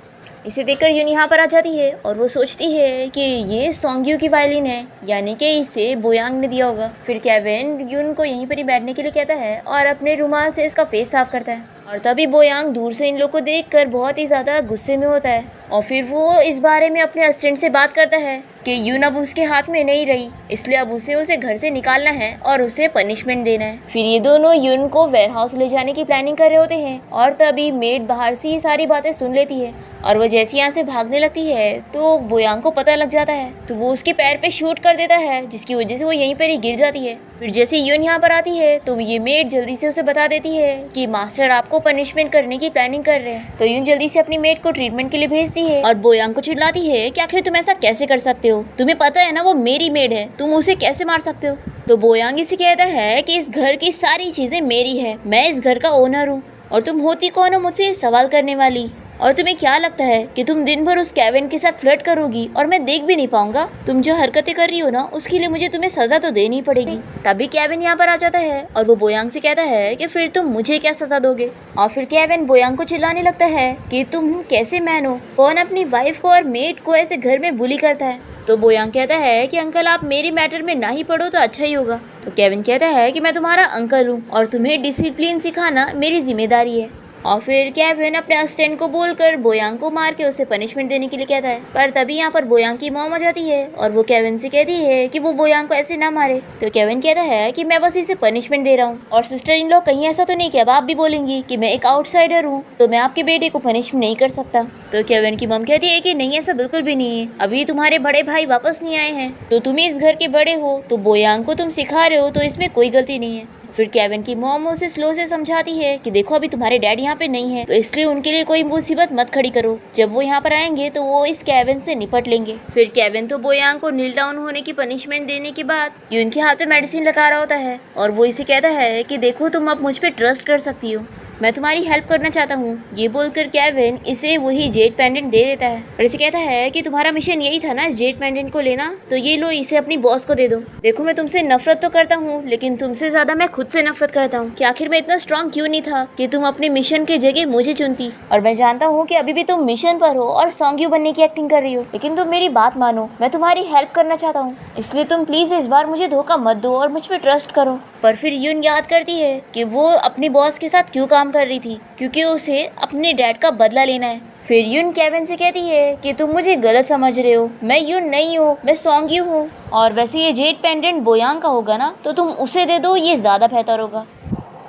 इसे देखकर यून यहाँ पर आ जाती है और वो सोचती है कि ये सोंग्यू की वायलिन है, यानी कि इसे बोयांग ने दिया होगा। फिर केविन यून को यहीं पर ही बैठने के लिए कहता है और अपने रुमाल से इसका फेस साफ करता है। और तभी बोयांग दूर से इन लोग को देखकर बहुत ही ज़्यादा गुस्से में होता है और फिर वो इस बारे में अपने असिस्टेंट से बात करता है कि यून अब उसके हाथ में नहीं रही, इसलिए अब उसे घर से निकालना है और उसे पनिशमेंट देना है। फिर ये दोनों यून को वेयरहाउस ले जाने की प्लानिंग कर रहे होते हैं और तभी मेड बाहर से ये सारी बातें सुन लेती है और वो जैसे यहाँ से भागने लगती है तो बोयांग को पता लग जाता है, तो वो उसके पैर पे शूट कर देता है, जिसकी वजह से वो यहीं पर ही गिर जाती है। फिर जैसे यून यहाँ पर आती है तो ये मेड जल्दी से उसे बता देती है कि मास्टर आपको पनिशमेंट करने की प्लानिंग कर रहे हैं। तो यून जल्दी से अपनी मेड को ट्रीटमेंट के लिए भेजती है और बोयांग को चिल्लाती है कि आखिर तुम ऐसा कैसे कर सकते हो, तुम्हें पता है ना वो मेरी मेड है, तुम उसे कैसे मार सकते हो। तो बोयांग इसे कहता है कि इस घर की सारी चीजें मेरी है, मैं इस घर का ओनर हूँ और तुम होती कौन हो मुझसे सवाल करने वाली, और तुम्हें क्या लगता है कि तुम दिन भर उस केविन के साथ फ्लर्ट करोगी और मैं देख भी नहीं पाऊंगा। तुम जो हरकतें कर रही हो ना उसके लिए मुझे तुम्हें सजा तो देनी पड़ेगी। तभी केविन यहाँ पर आ जाता है और वो बोयांग से कहता है कि फिर तुम मुझे क्या सजा दोगे। और फिर केविन बोयांग को चिल्लाने लगता है कि तुम कैसे मैन हो, कौन अपनी वाइफ को और मेड को ऐसे घर में बुली करता है। तो बोयांग कहता है कि अंकल आप मेरी मैटर में ना ही पढ़ो तो अच्छा ही होगा। तो केविन कहता है कि मैं तुम्हारा अंकल हूँ और तुम्हें डिसिप्लिन सिखाना मेरी जिम्मेदारी है। और फिर केविन अपने असिस्टेंट को बोलकर बोयांग को मार के उसे पनिशमेंट देने के लिए कहता है, पर तभी यहाँ पर बोयांग की मॉम आ जाती है और वो केविन से कहती है कि वो बोयांग को ऐसे ना मारे। तो केविन कहता है कि मैं बस इसे पनिशमेंट दे रहा हूँ और सिस्टर इन लोग कहीं ऐसा तो नहीं कि अब आप भी बोलेंगी कि मैं एक आउटसाइडर हूँ तो मैं आपके बेटे को पनिशमेंट नहीं कर सकता। तो केविन की मॉम कहती है कि नहीं ऐसा बिल्कुल भी नहीं है, अभी तुम्हारे बड़े भाई वापस नहीं आए हैं तो तुम इस घर के बड़े हो, तो बोयांग को तुम सिखा रहे हो तो इसमें कोई गलती नहीं है। फिर केविन की मॉम उसे स्लो से समझाती है कि देखो अभी तुम्हारे डैड यहाँ पे नहीं है तो इसलिए उनके लिए कोई मुसीबत मत खड़ी करो, जब वो यहाँ पर आएंगे तो वो इस केविन से निपट लेंगे। फिर केविन तो बोयांग को नील डाउन होने की पनिशमेंट देने के बाद यून के हाथ में मेडिसिन लगा रहा होता है और वो इसे कहता है कि देखो तुम अब मुझ पर ट्रस्ट कर सकती हो, मैं तुम्हारी हेल्प करना चाहता हूँ। ये बोलकर केविन इसे वही जेड पेंडेंट दे देता है और इसे कहता है कि तुम्हारा मिशन यही था ना इस जेड पेंडेंट को लेना, तो ये लो इसे अपनी बॉस को दे दो। देखो मैं तुमसे नफरत तो करता हूँ लेकिन तुमसे ज्यादा मैं खुद से नफरत करता हूँ कि आखिर मैं इतना स्ट्रांग क्यों नहीं था कि तुम अपने मिशन के जगह मुझे चुनती। और मैं जानता हूँ कि अभी भी तुम मिशन पर हो और सॉन्ग्यू बनने की एक्टिंग कर रही हो, लेकिन तुम मेरी बात मानो, मैं तुम्हारी हेल्प करना चाहता हूँ, इसलिए तुम प्लीज इस बार मुझे धोखा मत दो और मुझ पर ट्रस्ट करो। पर फिर यून याद करती है कि वो अपनी बॉस के साथ क्यों काम कर रही थी, क्योंकि उसे अपने डैड का बदला लेना है। फिर यून केविन से कहती है कि तुम मुझे गलत समझ रहे हो, मैं यून नहीं हूँ, मैं सॉन्ग्यू हूँ, और वैसे ये जेड पेंडेंट बोयांग का होगा ना तो तुम उसे दे दो, ये ज़्यादा बेहतर होगा।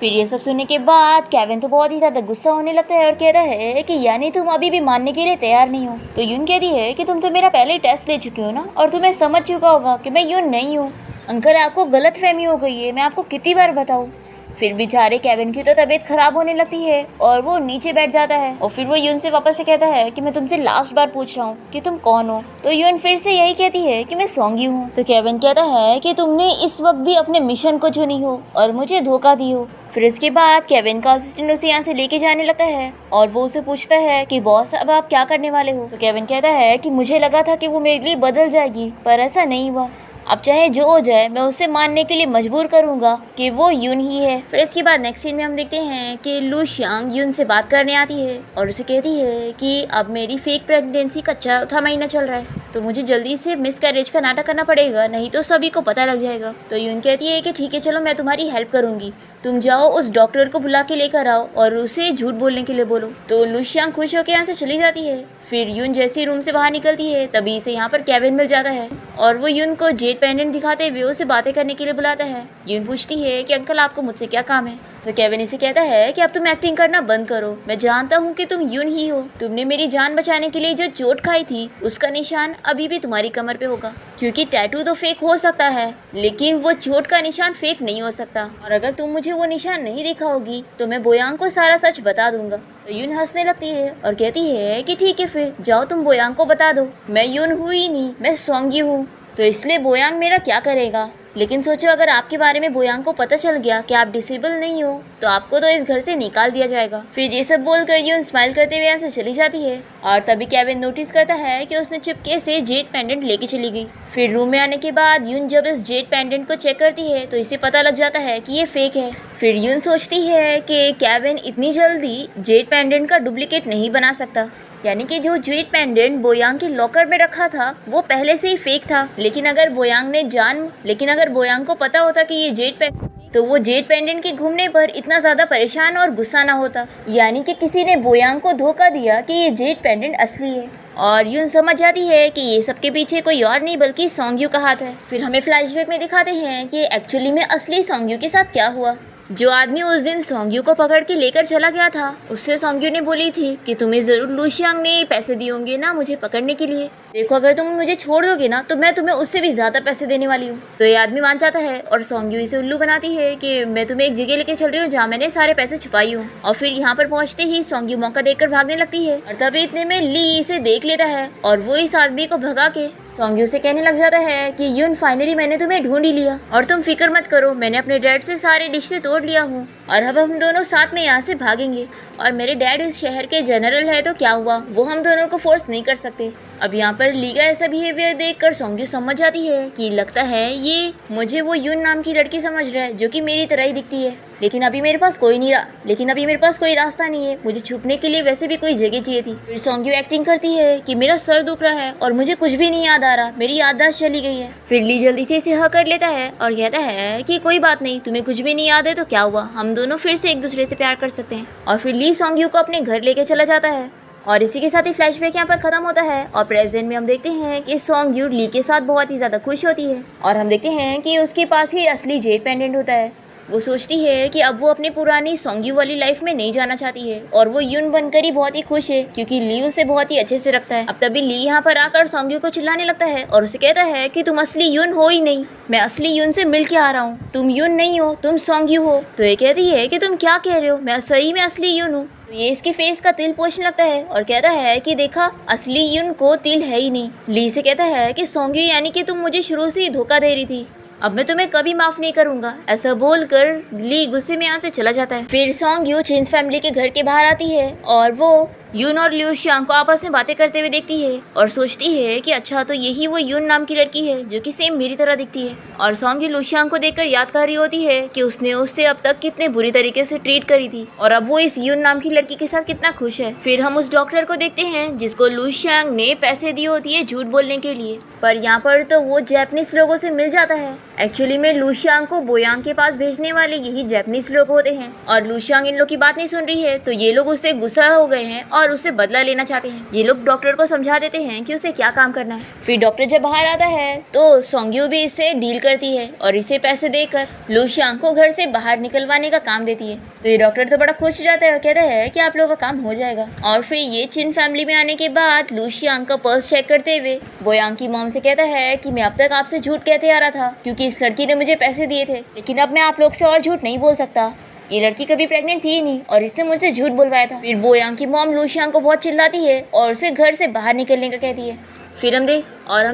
फिर ये सब सुनने के बाद केविन तो बहुत ही ज़्यादा गुस्सा होने लगता है और कहता है कि यानी तुम अभी भी मानने के लिए तैयार नहीं हो। तो यून कहती है कि तुम तो मेरा पहले टेस्ट ले चुकी हो ना और तुम्हें समझ चुका होगा कि मैं यून नहीं हूँ। अंकल आपको गलतफहमी हो गई है, मैं आपको कितनी बार बताऊँ। फिर बेचारे केविन की तो तबीयत खराब होने लगती है और वो नीचे बैठ जाता है और फिर वो यून से वापस से कहता है कि मैं तुमसे लास्ट बार पूछ रहा हूँ कि तुम कौन हो। तो यून फिर से यही कहती है कि मैं सॉन्ग्यू हूँ। तो केविन कहता है कि तुमने इस वक्त भी अपने मिशन को चुनी हो और मुझे धोखा दी हो। फिर इसके बाद केविन का असिस्टेंट उसे यहाँ से लेके जाने लगता है और वो उसे पूछता है कि बॉस अब आप क्या करने वाले हो। तो केविन कहता है कि मुझे लगा था कि वो मेरे लिए बदल जाएगी पर ऐसा नहीं हुआ, अब चाहे जो हो जाए मैं उसे मानने के लिए मजबूर करूंगा कि वो यून ही है। फिर इसके बाद नेक्स्ट सीन में हम देखते हैं कि लू शियांग यून से बात करने आती है और उसे कहती है कि अब मेरी फेक प्रेगनेंसी का 4था महीना चल रहा है तो मुझे जल्दी से मिसकैरेज का नाटक करना पड़ेगा, नहीं तो सभी को पता लग जाएगा। तो यून कहती है कि ठीक है चलो मैं तुम्हारी हेल्प करूंगी, तुम जाओ उस डॉक्टर को बुला के लेकर आओ और उसे झूठ बोलने के लिए बोलो। तो लू शियांग खुश होकर यहाँ से चली जाती है। फिर यून जैसे ही रूम से बाहर निकलती है तभी से यहाँ पर केविन मिल जाता है और वो यून को जेड पेंडेंट दिखाते हुए उसे बातें करने के लिए बुलाता है। यून पूछती है कि अंकल आपको मुझसे क्या काम है। तो केविन इसे कहता है कि अब तुम एक्टिंग करना बंद करो, मैं जानता हूँ कि तुम यून ही हो, तुमने मेरी जान बचाने के लिए जो चोट खाई थी उसका निशान अभी भी तुम्हारी कमर पे होगा, क्योंकि टैटू तो फेक हो सकता है लेकिन वो चोट का निशान फेक नहीं हो सकता, और अगर तुम मुझे वो निशान नहीं दिखाओगी तो मैं बोयांग को सारा सच बता दूंगा। तो यून हंसने लगती है और कहती है कि ठीक है फिर जाओ तुम बोयांग को बता दो, मैं यून हूँ ही नहीं, मैं सॉन्ग्यू हूँ, तो इसलिए बोयांग मेरा क्या करेगा। लेकिन सोचो अगर आपके बारे में बोयांग को पता चल गया कि आप डिसेबल नहीं हो तो आपको तो इस घर से निकाल दिया जाएगा। फिर ये सब बोलकर यून स्माइल करते हुए यहाँ से चली जाती है और तभी केविन नोटिस करता है कि उसने चुपके से जेड पेंडेंट लेके चली गई। फिर रूम में आने के बाद यून जब इस जेड पेंडेंट को चेक करती है तो इसे पता लग जाता है कि ये फेक है। फिर यून सोचती है कि केविन इतनी जल्दी जेड पेंडेंट का डुप्लीकेट नहीं बना सकता, यानी कि जो जेड पेंडेंट बोयांग के लॉकर में रखा था वो पहले से ही फेक था। लेकिन अगर बोयांग को पता होता कि ये जेड पेंडेंट तो वो जेड पेंडेंट के घूमने पर इतना ज़्यादा परेशान और गुस्सा ना होता। यानी कि किसी ने बोयांग को धोखा दिया कि ये जेड पेंडेंट असली है और यून समझ जाती है कि ये सबके पीछे कोई और नहीं बल्कि सोंग्यू का हाथ है। फिर हमें फ्लैशबैक में दिखाते हैं कि एक्चुअली में असली सोंग्यू के साथ क्या हुआ। जो आदमी उस दिन सोंग्यू को पकड़ के लेकर चला गया था, उससे सोंग्यू ने बोली थी कि तुम्हें ज़रूर लूशियांग ने पैसे दिए होंगे ना मुझे पकड़ने के लिए। देखो अगर तुम मुझे छोड़ दोगे ना तो मैं तुम्हें उससे भी ज़्यादा पैसे देने वाली हूँ। तो ये आदमी मान जाता है और सोंग्यू इसे उल्लू बनाती है कि मैं तुम्हें एक जगह लेके चल रही हूँ जहाँ मैंने सारे पैसे छुपाई हूँ। और फिर यहाँ पर पहुँचते ही सोंग्यू मौका देखकर भागने लगती है और तभी इतने में ली इसे देख लेता है और वो इस आदमी को भगा के सोंग्यू से कहने लग जाता है कि यून फाइनली मैंने तुम्हें ढूंढ ही लिया और तुम फिक्र मत करो, मैंने अपने डैड से सारे रिश्ते तोड़ लिया हूँ और अब हम दोनों साथ में यहाँ से भागेंगे। और मेरे डैड इस शहर के जनरल है तो क्या हुआ, वो हम दोनों को फोर्स नहीं कर सकते। अब यहाँ पर ली का ऐसा बिहेवियर देखकर सोंग्यू समझ जाती है कि लगता है ये मुझे वो यून नाम की लड़की समझ रहा है जो कि मेरी तरह ही दिखती है। लेकिन अभी मेरे पास कोई रास्ता नहीं है, मुझे छुपने के लिए वैसे भी कोई जगह चाहिए थी। फिर सोंग्यू एक्टिंग करती है कि मेरा सर दुख रहा है और मुझे कुछ भी नहीं याद आ रहा, मेरी याददाश्त चली गई है। फिर ली जल्दी से इसे हाँ कर लेता है और कहता है कि कोई बात नहीं, तुम्हें कुछ भी नहीं याद है तो क्या हुआ, हम दोनों फिर से एक दूसरे से प्यार कर सकते हैं। और फिर ली सोंग्यू को अपने घर लेके चला जाता है और इसी के साथ ही फ्लैशबैक यहाँ पर खत्म होता है। और प्रेजेंट में हम देखते हैं कि सोंग्यू ली के साथ बहुत ही ज़्यादा खुश होती है और हम देखते हैं कि उसके पास ही असली जेड पेंडेंट होता है। वो सोचती है कि अब वो अपनी पुरानी सोंग्यू वाली लाइफ में नहीं जाना चाहती है और वो यून बनकर ही बहुत ही खुश है क्योंकि ली उसे बहुत ही अच्छे से रखता है। अब तभी ली यहाँ पर आकर सोंग्यू को चिल्लाने लगता है और उसे कहता है कि तुम असली यून हो ही नहीं, मैं असली यून से मिल के आ रहा हूँ, तुम यून नहीं हो, तुम सोंग्यू हो। तो ये कहती है कि तुम क्या कह रहे हो, मैं सही में असली यून हूँ। तो ये इसके फेस का तिल पोछने लगता है और कहता है कि देखा असली यून को तिल है ही नहीं। ली से कहता है कि सोंग्यू यानी कि तुम मुझे शुरू से ही धोखा दे रही थी, अब मैं तुम्हें कभी माफ नहीं करूंगा। ऐसा बोलकर ली गुस्से में यहाँ से चला जाता है। फिर सोंग्यू चिन फैमिली के घर के बाहर आती है और वो यून और लूशियांग को आपस में बातें करते हुए देखती है और सोचती है कि अच्छा तो यही वो यून नाम की लड़की है जो कि सेम मेरी तरह दिखती है। और सोंग्यू लूशियांग को देखकर याद कर रही होती है कि उसने उससे अब तक कितने बुरी तरीके से ट्रीट करी थी और अब वो इस यून नाम की लड़की के साथ कितना खुश है। फिर हम उस डॉक्टर को देखते हैं जिसको लूशियांग ने पैसे दिए होती है झूठ बोलने के लिए, पर यहाँ पर तो वो जापानीज लोगों से मिल जाता है। एक्चुअली में लूशियांग को बोयांग के पास भेजने वाले यही जापानीज लोग होते हैं और लूशियांग इन लोग की बात नहीं सुन रही है तो ये लोग उससे गुस्सा हो गए हैं और उससे बदला लेना चाहते हैं। ये लोग डॉक्टर को समझा देते हैं कि उसे क्या काम करना है। फिर डॉक्टर जब बाहर आता है तो सोंग्यू भी इससे डील करती है और इसे पैसे देकर लूशियांग को घर से बाहर निकलवाने का काम देती है। तो ये डॉक्टर तो बड़ा खुश हो जाता है और कहता है कि आप लोगों का काम हो जाएगा। और फिर ये चिन फैमिली में आने के बाद लूशियांग का पर्स चेक करते हुए बोयांग की मॉम से कहता है कि मैं अब तक आपसे झूठ कहते आ रहा था क्योंकि इस लड़की ने मुझे पैसे दिए थे, लेकिन अब मैं आप लोग से और झूठ नहीं बोल सकता, ये लड़की कभी प्रेग्नेंट थी ही नहीं और इसने मुझसे झूठ बुलवाया था। फिर बोयांग की मॉम लूशियांग को बहुत चिल्लाती है और उसे घर से बाहर निकलने का कहती है। फिर हम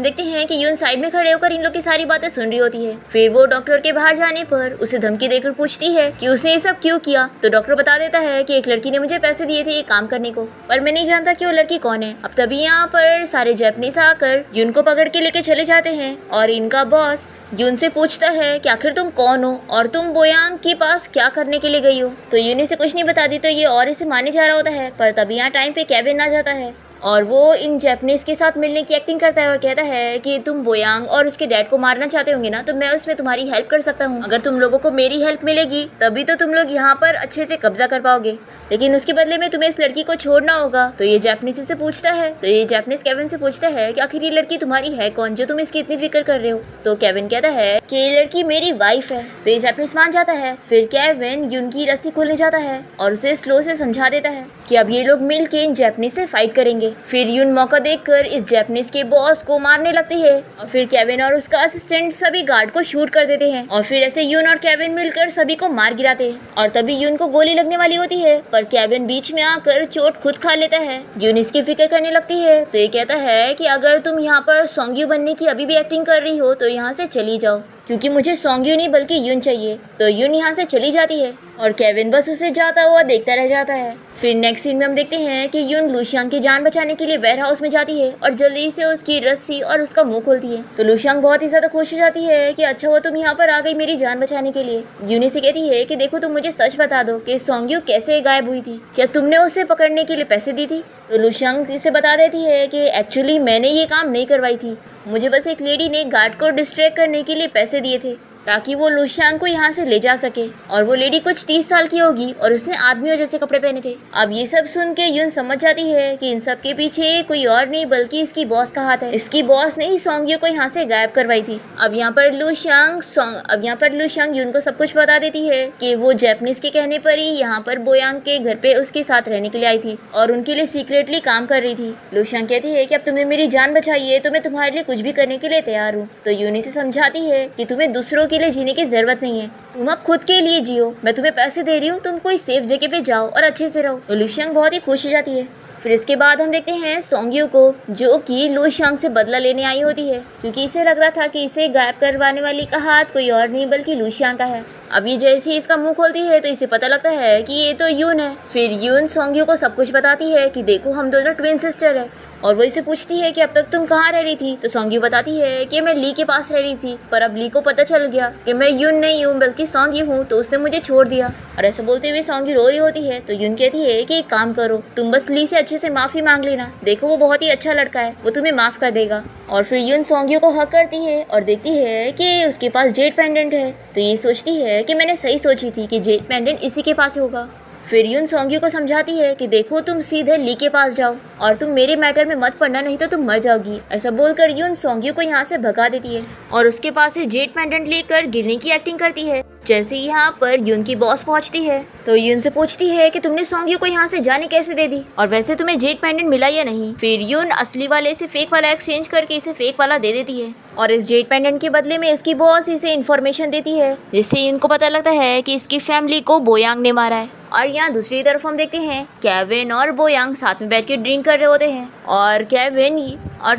देखते हैं कि यून साइड में खड़े होकर इन लोग की सारी बातें सुन रही होती है। फिर वो डॉक्टर के बाहर जाने पर उसे धमकी देकर पूछती है कि उसने ये सब क्यों किया। तो डॉक्टर बता देता है कि एक लड़की ने मुझे पैसे दिए थे ये काम करने को, पर मैं नहीं जानता कि वो लड़की कौन है। अब तभी यहाँ पर सारे जापानीज आकर यून को पकड़ के लेके चले जाते हैं और इनका बॉस यून से पूछता है कि आखिर तुम कौन हो और तुम बोयांग के पास क्या करने के लिए गई हो। तो यून इसे कुछ नहीं बताती तो ये और इसे मारने जा रहा होता है, पर तभी यहाँ टाइम पे केविन आ जाता है और वो इन जापानीज के साथ मिलने की एक्टिंग करता है और कहता है कि तुम बोयांग और उसके डैड को मारना चाहते होंगे ना, तो मैं उसमें तुम्हारी हेल्प कर सकता हूँ। अगर तुम लोगों को मेरी हेल्प मिलेगी तभी तो तुम लोग यहाँ पर अच्छे से कब्जा कर पाओगे, लेकिन उसके बदले में तुम्हें इस लड़की को छोड़ना होगा। तो ये जापानीज से पूछता है केविन से पूछता है कि आखिर ये लड़की तुम्हारी है कौन जो तुम इसकी इतनी फिक्र कर रहे हो। तो केविन कहता है कि ये लड़की मेरी वाइफ है। तो ये जापानीज मान जाता है। फिर केविन यून की रस्सी खोलने जाता है और उसे स्लो से समझा देता है कि अब ये लोग मिल के इन जापानीज से फाइट करेंगे। फिर यून मौका देखकर इस जापानीज के बॉस को मारने लगती है और फिर केविन और उसका असिस्टेंट सभी गार्ड को शूट कर देते हैं और फिर ऐसे यून और केविन मिलकर सभी को मार गिराते हैं। और तभी यून को गोली लगने वाली होती है पर केविन बीच में आकर चोट खुद खा लेता है। यून इसकी फिक्र करने लगती है तो ये कहता है कि अगर तुम यहाँ पर सोंग्यू बनने की अभी भी एक्टिंग कर रही हो तो यहाँ से चली जाओ, क्योंकि मुझे सोंग्यू नहीं बल्कि यून चाहिए। तो यून यहाँ से चली जाती है और केविन बस उसे जाता हुआ देखता रह जाता है। फिर नेक्स्ट सीन में हम देखते हैं कि यून लूशियांग की जान बचाने के लिए वेयर हाउस में जाती है और जल्दी से उसकी रस्सी और उसका मुंह खोलती है। तो लूशियांग बहुत ही ज्यादा खुश हो जाती है कि अच्छा हुआ तुम यहाँ पर आ गई मेरी जान बचाने के लिए। यून से कहती है कि देखो तुम मुझे सच बता दो कि सोंग्यू कैसे गायब हुई थी, क्या तुमने उसे पकड़ने के लिए पैसे दी थी। तो लूशियांग इसे बता देती है कि एक्चुअली मैंने ये काम नहीं करवाई थी, मुझे बस एक लेडी ने गार्ड को डिस्ट्रैक्ट करने के लिए पैसे दिए थे ताकि वो लूशियांग को यहाँ से ले जा सके। और वो लेडी कुछ 30 साल की होगी और उसने आदमियों जैसे कपड़े पहने थे। अब ये सब सुन के यून समझ जाती है कि इन सब के पीछे कोई और नहीं बल्कि इसकी बॉस का हाथ है। इसकी बॉस ने ही सोंग्यू को यहाँ से गायब करवाई थी। अब यहाँ पर लूशियांग यून को सब कुछ बता देती है कि वो जापानीज के कहने पर ही यहाँ पर बोयांग के घर पे उसके साथ रहने के लिए आई थी और उनके लिए सीक्रेटली काम कर रही थी। लूशियांग कहती है कि अब तुमने मेरी जान बचाई है तो मैं तुम्हारे लिए कुछ भी करने के लिए तैयार हूँ। तो यून इसे समझाती है कि तुम्हें दूसरों के लिए जीने की जरूरत नहीं है, तुम अब खुद के लिए जियो, मैं तुम्हें पैसे दे रही हूँ, तुम कोई सेफ जगह पे जाओ और अच्छे से रहो। तो लूशियांग बहुत ही खुश हो जाती है। फिर इसके बाद हम देखते हैं सोंग्यू को, जो कि लूशियांग से बदला लेने आई होती है क्योंकि इसे लग रहा था कि इसे गायब करवाने वाली का हाथ कोई और नहीं बल्कि लूशियांग का है। अब ये जैसे ही इसका मुंह खोलती है तो इसे पता लगता है कि ये तो यून है। फिर यून सोंग्यू को सब कुछ बताती है कि देखो हम दोनों ट्विन सिस्टर है। और वो इसे पूछती है कि अब तक तुम कहाँ रह रही थी। तो सोंग्यू बताती है कि मैं ली के पास रह रही थी, पर अब ली को पता चल गया कि मैं यून नहीं हूँ बल्कि सोंग्यू हूँ, तो उसने मुझे छोड़ दिया। और ऐसा बोलते हुए सोंग्यू रो रही होती है। तो यून कहती है कि एक काम करो, तुम बस ली से अच्छे से माफी मांग लेना, देखो वो बहुत ही अच्छा लड़का है, वो तुम्हें माफ कर देगा। और फिर यून सोंग्यू को हक करती है और देखती है कि उसके पास जेड पेंडेंट है। तो ये सोचती है कि मैंने सही सोची थी कि जेड पेंडेंट इसी के पास होगा। फिर यून सोंग्यू को समझाती है कि देखो तुम सीधे ली के पास जाओ और तुम मेरे मैटर में मत पड़ना, नहीं तो तुम मर जाओगी। ऐसा बोलकर यून सोंग्यू को यहाँ से भगा देती है और उसके पास से जेड पेंडेंट लेकर गिरने की एक्टिंग करती है। जैसे ही यहाँ पर यून की बॉस पहुँचती है तो यून से पूछती है कि तुमने सोंग्यू को यहाँ से जाने कैसे दे दी और वैसे तुम्हें जेड पेंडेंट मिला या नहीं। फिर यून असली वाले से फेक वाला एक्सचेंज करके इसे फेक वाला दे देती है और इस जेड पेंडेंट के बदले में इसकी बॉस इसे इन्फॉर्मेशन देती है, जिससे यून को पता लगता है कि इसकी फैमिली को बोयांग ने मारा है। और यहाँ दूसरी तरफ हम देखते हैं केविन और बोयांग साथ में बैठ के ड्रिंक कर रहे होते हैं और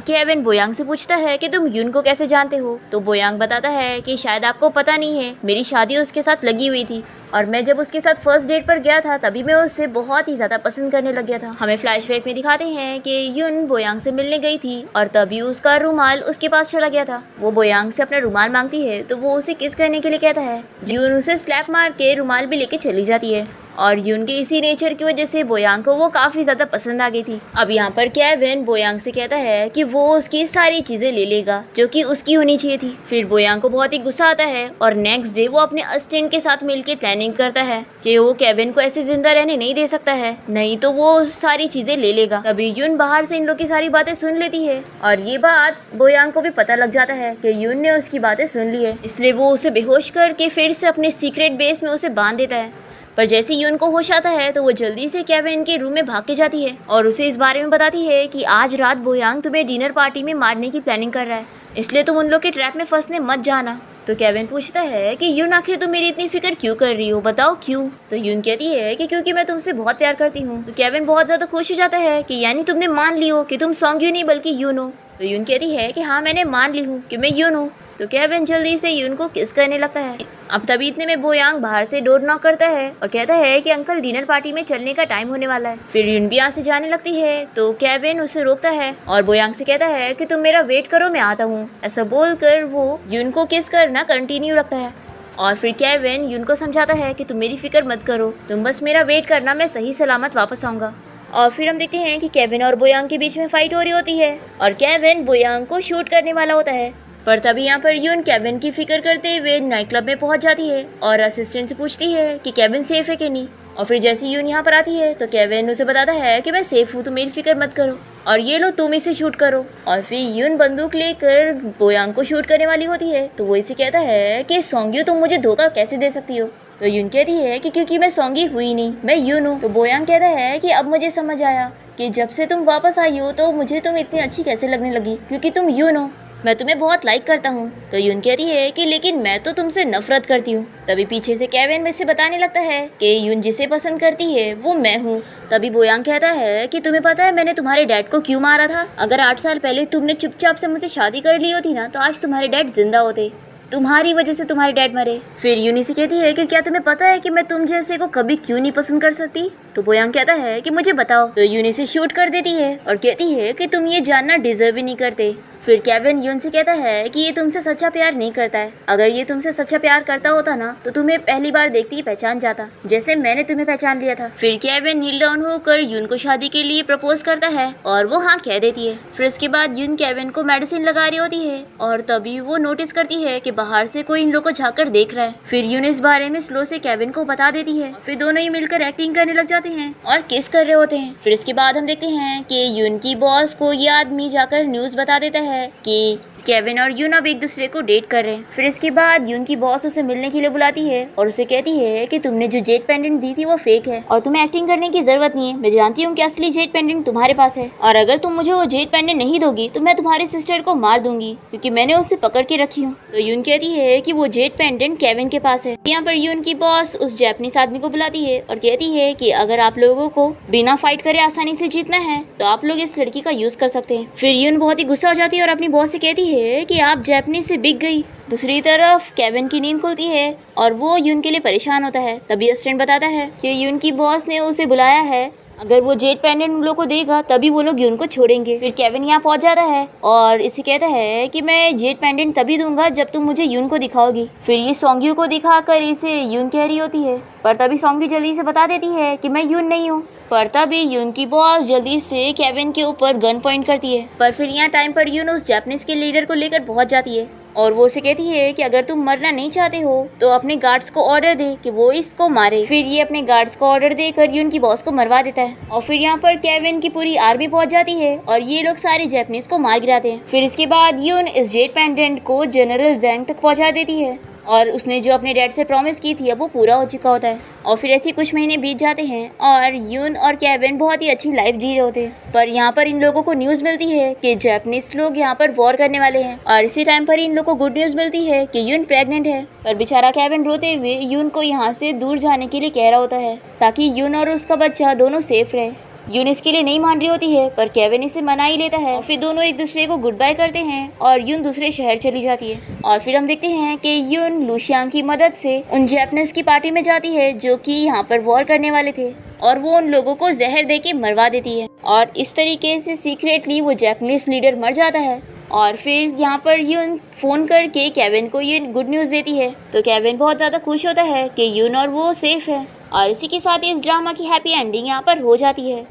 केविन बोयांग से पूछता है कि तुम यून को कैसे जानते हो। तो बोयांग बताता है कि शायद आपको पता नहीं है, मेरी शादी उसके साथ लगी हुई थी और मैं जब उसके साथ फर्स्ट डेट पर गया था तभी मैं उससे बहुत ही ज़्यादा पसंद करने लग गया था। हमें फ्लैशबैक में दिखाते हैं कि यून बोयांग से मिलने गई थी और तभी उसका रुमाल उसके पास चला गया था। वो बोयांग से अपना रुमाल मांगती है तो वो उसे किस करने के लिए कहता है। यून उसे स्लैप मार के रुमाल भी लेके चली जाती है और यून के इसी नेचर की वजह से बोयांग को वो काफ़ी ज़्यादा पसंद आ गई थी। अब यहाँ पर केविन बोयांग से कहता है कि वो उसकी सारी चीज़ें ले लेगा जो कि उसकी होनी चाहिए थी। फिर बोयांग को बहुत ही गुस्सा आता है और नेक्स्ट डे वो अपने असिस्टेंट के साथ मिलकर प्लानिंग करता है कि वो केविन को ऐसे जिंदा रहने नहीं दे सकता है, नहीं तो वो सारी चीज़ें ले लेगा। तभी यून बाहर से इन लोग की सारी बातें सुन लेती है और ये बात बोयांग को भी पता लग जाता है कि यून ने उसकी बातें सुन ली है, इसलिए वो उसे बेहोश करके फिर से अपने सीक्रेट बेस में उसे बांध देता है। पर जैसे ही यून को होश आता है तो वो जल्दी से केविन के रूम में भाग के जाती है और उसे इस बारे में बताती है कि आज रात बोयांग तुम्हें डिनर पार्टी में मारने की प्लानिंग कर रहा है, इसलिए तुम उन लोग के ट्रैप में फंसने मत जाना। तो केविन पूछता है कि यून आखिर तुम मेरी इतनी फिक्र क्यों कर रही हो, बताओ क्यों। तो यून कहती है कि क्योंकि मैं तुमसे बहुत प्यार करती हूँ। तो केविन बहुत ज़्यादा खुश हो जाता है कि यानी तुमने मान ली हो कि तुम सोंग्यू नहीं बल्कि यून हो। तो यून कहती है कि हाँ मैंने मान ली हूँ कि मैं यून हूँ। तो केविन जल्दी से यून को किस करने लगता है। अब तभी इतने में बोयांग बाहर से डोर नॉक करता है और कहता है कि अंकल डिनर पार्टी में चलने का टाइम होने वाला है। फिर यून भी यहाँ से जाने लगती है तो केविन उसे रोकता है और बोयांग से कहता है कि तुम मेरा वेट करो, मैं आता हूँ। ऐसा बोलकर वो यून को किस करना कंटिन्यू रखता है और फिर केविन यून को समझाता है कि तुम मेरी फिक्र मत करो, तुम बस मेरा वेट करना, मैं सही सलामत वापस आऊँगा। और फिर हम देखते हैं कि केविन और बोयांग के बीच में फाइट हो रही होती है और केविन बोयांग को शूट करने वाला होता है। पर तभी यहाँ पर यून केविन की फिक्र करते हुए नाइट क्लब में पहुँच जाती है और असिस्टेंट से पूछती है कि केविन सेफ है कि नहीं। और फिर जैसे यून यहाँ पर आती है तो केविन उसे बताता है कि मैं सेफ हूँ, तुम मेरी फिक्र मत करो और ये लो तुम इसे शूट करो। और फिर यून बंदूक लेकर बोयांग को शूट करने वाली होती है तो वो इसे कहता है कि सोंग्यू तुम मुझे धोखा कैसे दे सकती हो। तो यून कहती है कि क्योंकि मैं सोंगी हुई नहीं, मैं यून हूँ। तो बोयांग कहता है कि अब मुझे समझ आया कि जब से तुम वापस आई हो तो मुझे तुम इतनी अच्छी कैसे लगने लगी, क्योंकि तुम यून हो, मैं तुम्हें बहुत लाइक करता हूँ। तो यून कहती है कि लेकिन मैं तो तुमसे नफरत करती हूँ। तभी पीछे से केविन में से बताने लगता है कि यून जिसे पसंद करती है वो मैं हूँ। तभी बोयांग कहता है कि तुम्हें पता है मैंने तुम्हारे डैड को क्यों मारा था। अगर 8 साल पहले तुमने चुपचाप से मुझसे शादी कर ली होती ना तो आज तुम्हारे डैड जिंदा होते, तुम्हारी वजह से तुम्हारे डैड मरे। फिर यूनी से कहती है कि क्या तुम्हें पता है कि मैं तुम जैसे को कभी क्यों नहीं पसंद कर सकती। तो बोयांग कहता है कि मुझे बताओ। तो यून इसे शूट कर देती है और कहती है कि तुम ये जानना डिजर्व ही नहीं करते। फिर केविन यून से कहता है कि ये तुमसे सच्चा प्यार नहीं करता है। अगर ये तुमसे सच्चा प्यार करता होता ना तो तुम्हें पहली बार देखते ही पहचान जाता, जैसे मैंने तुम्हें पहचान लिया था। फिर केविन नील डाउन होकर यून को शादी के लिए प्रपोज करता है और वो हाँ कह देती है। फिर इसके बाद यून केविन को मेडिसिन लगा रही होती है और तभी वो नोटिस करती है कि बाहर से कोई इन लोग को झाँककर देख रहा है। फिर यून इस बारे में स्लो से केविन को बता देती है। फिर दोनों ही मिलकर एक्टिंग करने लग जाते हैं और किस कर रहे होते हैं। फिर इसके बाद हम देखते हैं कि यून की बॉस को ये आदमी जाकर न्यूज बता देता है कि केविन और यून अब एक दूसरे को डेट कर रहे हैं। फिर इसके बाद यून की बॉस उसे मिलने के लिए बुलाती है और उसे कहती है कि तुमने जो जेड पेंडेंट दी थी वो फेक है और तुम्हें एक्टिंग करने की जरूरत नहीं है। मैं जानती हूँ कि असली जेड पेंडेंट तुम्हारे पास है और अगर तुम मुझे वो जेड पेंडेंट नहीं दोगी तो मैं तुम्हारी सिस्टर को मार दूंगी क्योंकि मैंने उसे पकड़ के रखी हूँ। तो यून कहती है कि वो जेड पेंडेंट केविन के पास है। यहाँ पर यून की बॉस उस जापानीज आदमी को बुलाती है और कहती है कि अगर आप लोगों को बिना फाइट करे आसानी से जीतना है तो आप लोग इस लड़की का यूज कर सकते हैं। फिर यून बहुत ही गुस्सा हो जाती है और अपनी बॉस से कहती है कि आप जापानीज से बिक गई। दूसरी तरफ केविन की नींद खुलती है और वो यून के लिए परेशान होता है। तभी असिस्टेंट बताता है कि यून की बॉस ने उसे बुलाया है, अगर वो जेड पेंडेंट उन लोग को देगा तभी वो लोग यून को छोड़ेंगे। फिर केविन यहाँ पहुंच जाता है और इसे कहता है कि मैं जेड पेंडेंट तभी दूंगा जब तुम मुझे यून को दिखाओगी। फिर ये सोंग्यू को दिखाकर इसे यून कह रही होती है, पर तभी सोंग्यू जल्दी से बता देती है कि मैं यून नहीं हूँ। पर तभी यून की बॉस जल्दी से केविन के ऊपर गन पॉइंट करती है। पर फिर यहाँ टाइम पर यून उस जापानीज के लीडर को लेकर पहुंच जाती है और वो उसे कहती है कि अगर तुम मरना नहीं चाहते हो तो अपने गार्ड्स को ऑर्डर दे कि वो इसको मारे। फिर ये अपने गार्ड्स को ऑर्डर देकर यून की बॉस को मरवा देता है और फिर यहाँ पर केविन की पूरी आर्मी पहुंच जाती है और ये लोग सारे जापानीज को मार गिराते हैं। फिर इसके बाद यून इस जेड पेंडेंट को जनरल जैंग तक पहुंचा देती है और उसने जो अपने डैड से प्रॉमिस की थी अब वो पूरा हो चुका होता है। और फिर ऐसे कुछ महीने बीत जाते हैं और यून और केविन बहुत ही अच्छी लाइफ जी रहे होते हैं। पर यहाँ पर इन लोगों को न्यूज़ मिलती है कि जापानीज लोग यहाँ पर वॉर करने वाले हैं और इसी टाइम पर इन लोगों को गुड न्यूज़ मिलती है कि यून प्रेग्नेंट है। पर बेचारा केविन रोते हुए यून को यहाँ से दूर जाने के लिए कह रहा होता है ताकि यून और उसका बच्चा दोनों सेफ रहे। यून इसके लिए नहीं मान रही होती है पर केविन इसे मना ही लेता है। फिर दोनों एक दूसरे को गुड बाय करते हैं और यून दूसरे शहर चली जाती है। और फिर हम देखते हैं कि यून लुशियांग की मदद से उन जापानीज की पार्टी में जाती है जो कि यहाँ पर वॉर करने वाले थे और वो उन लोगों को जहर दे के मरवा देती है और इस तरीके से सीक्रेटली वो जापानीज लीडर मर जाता है। और फिर यहाँ पर यून फ़ोन करके केविन को ये गुड न्यूज़ देती है तो केविन बहुत ज़्यादा खुश होता है कि यून और वो सेफ है। और इसी के साथ ही इस ड्रामा की हैप्पी एंडिंग यहाँ पर हो जाती है।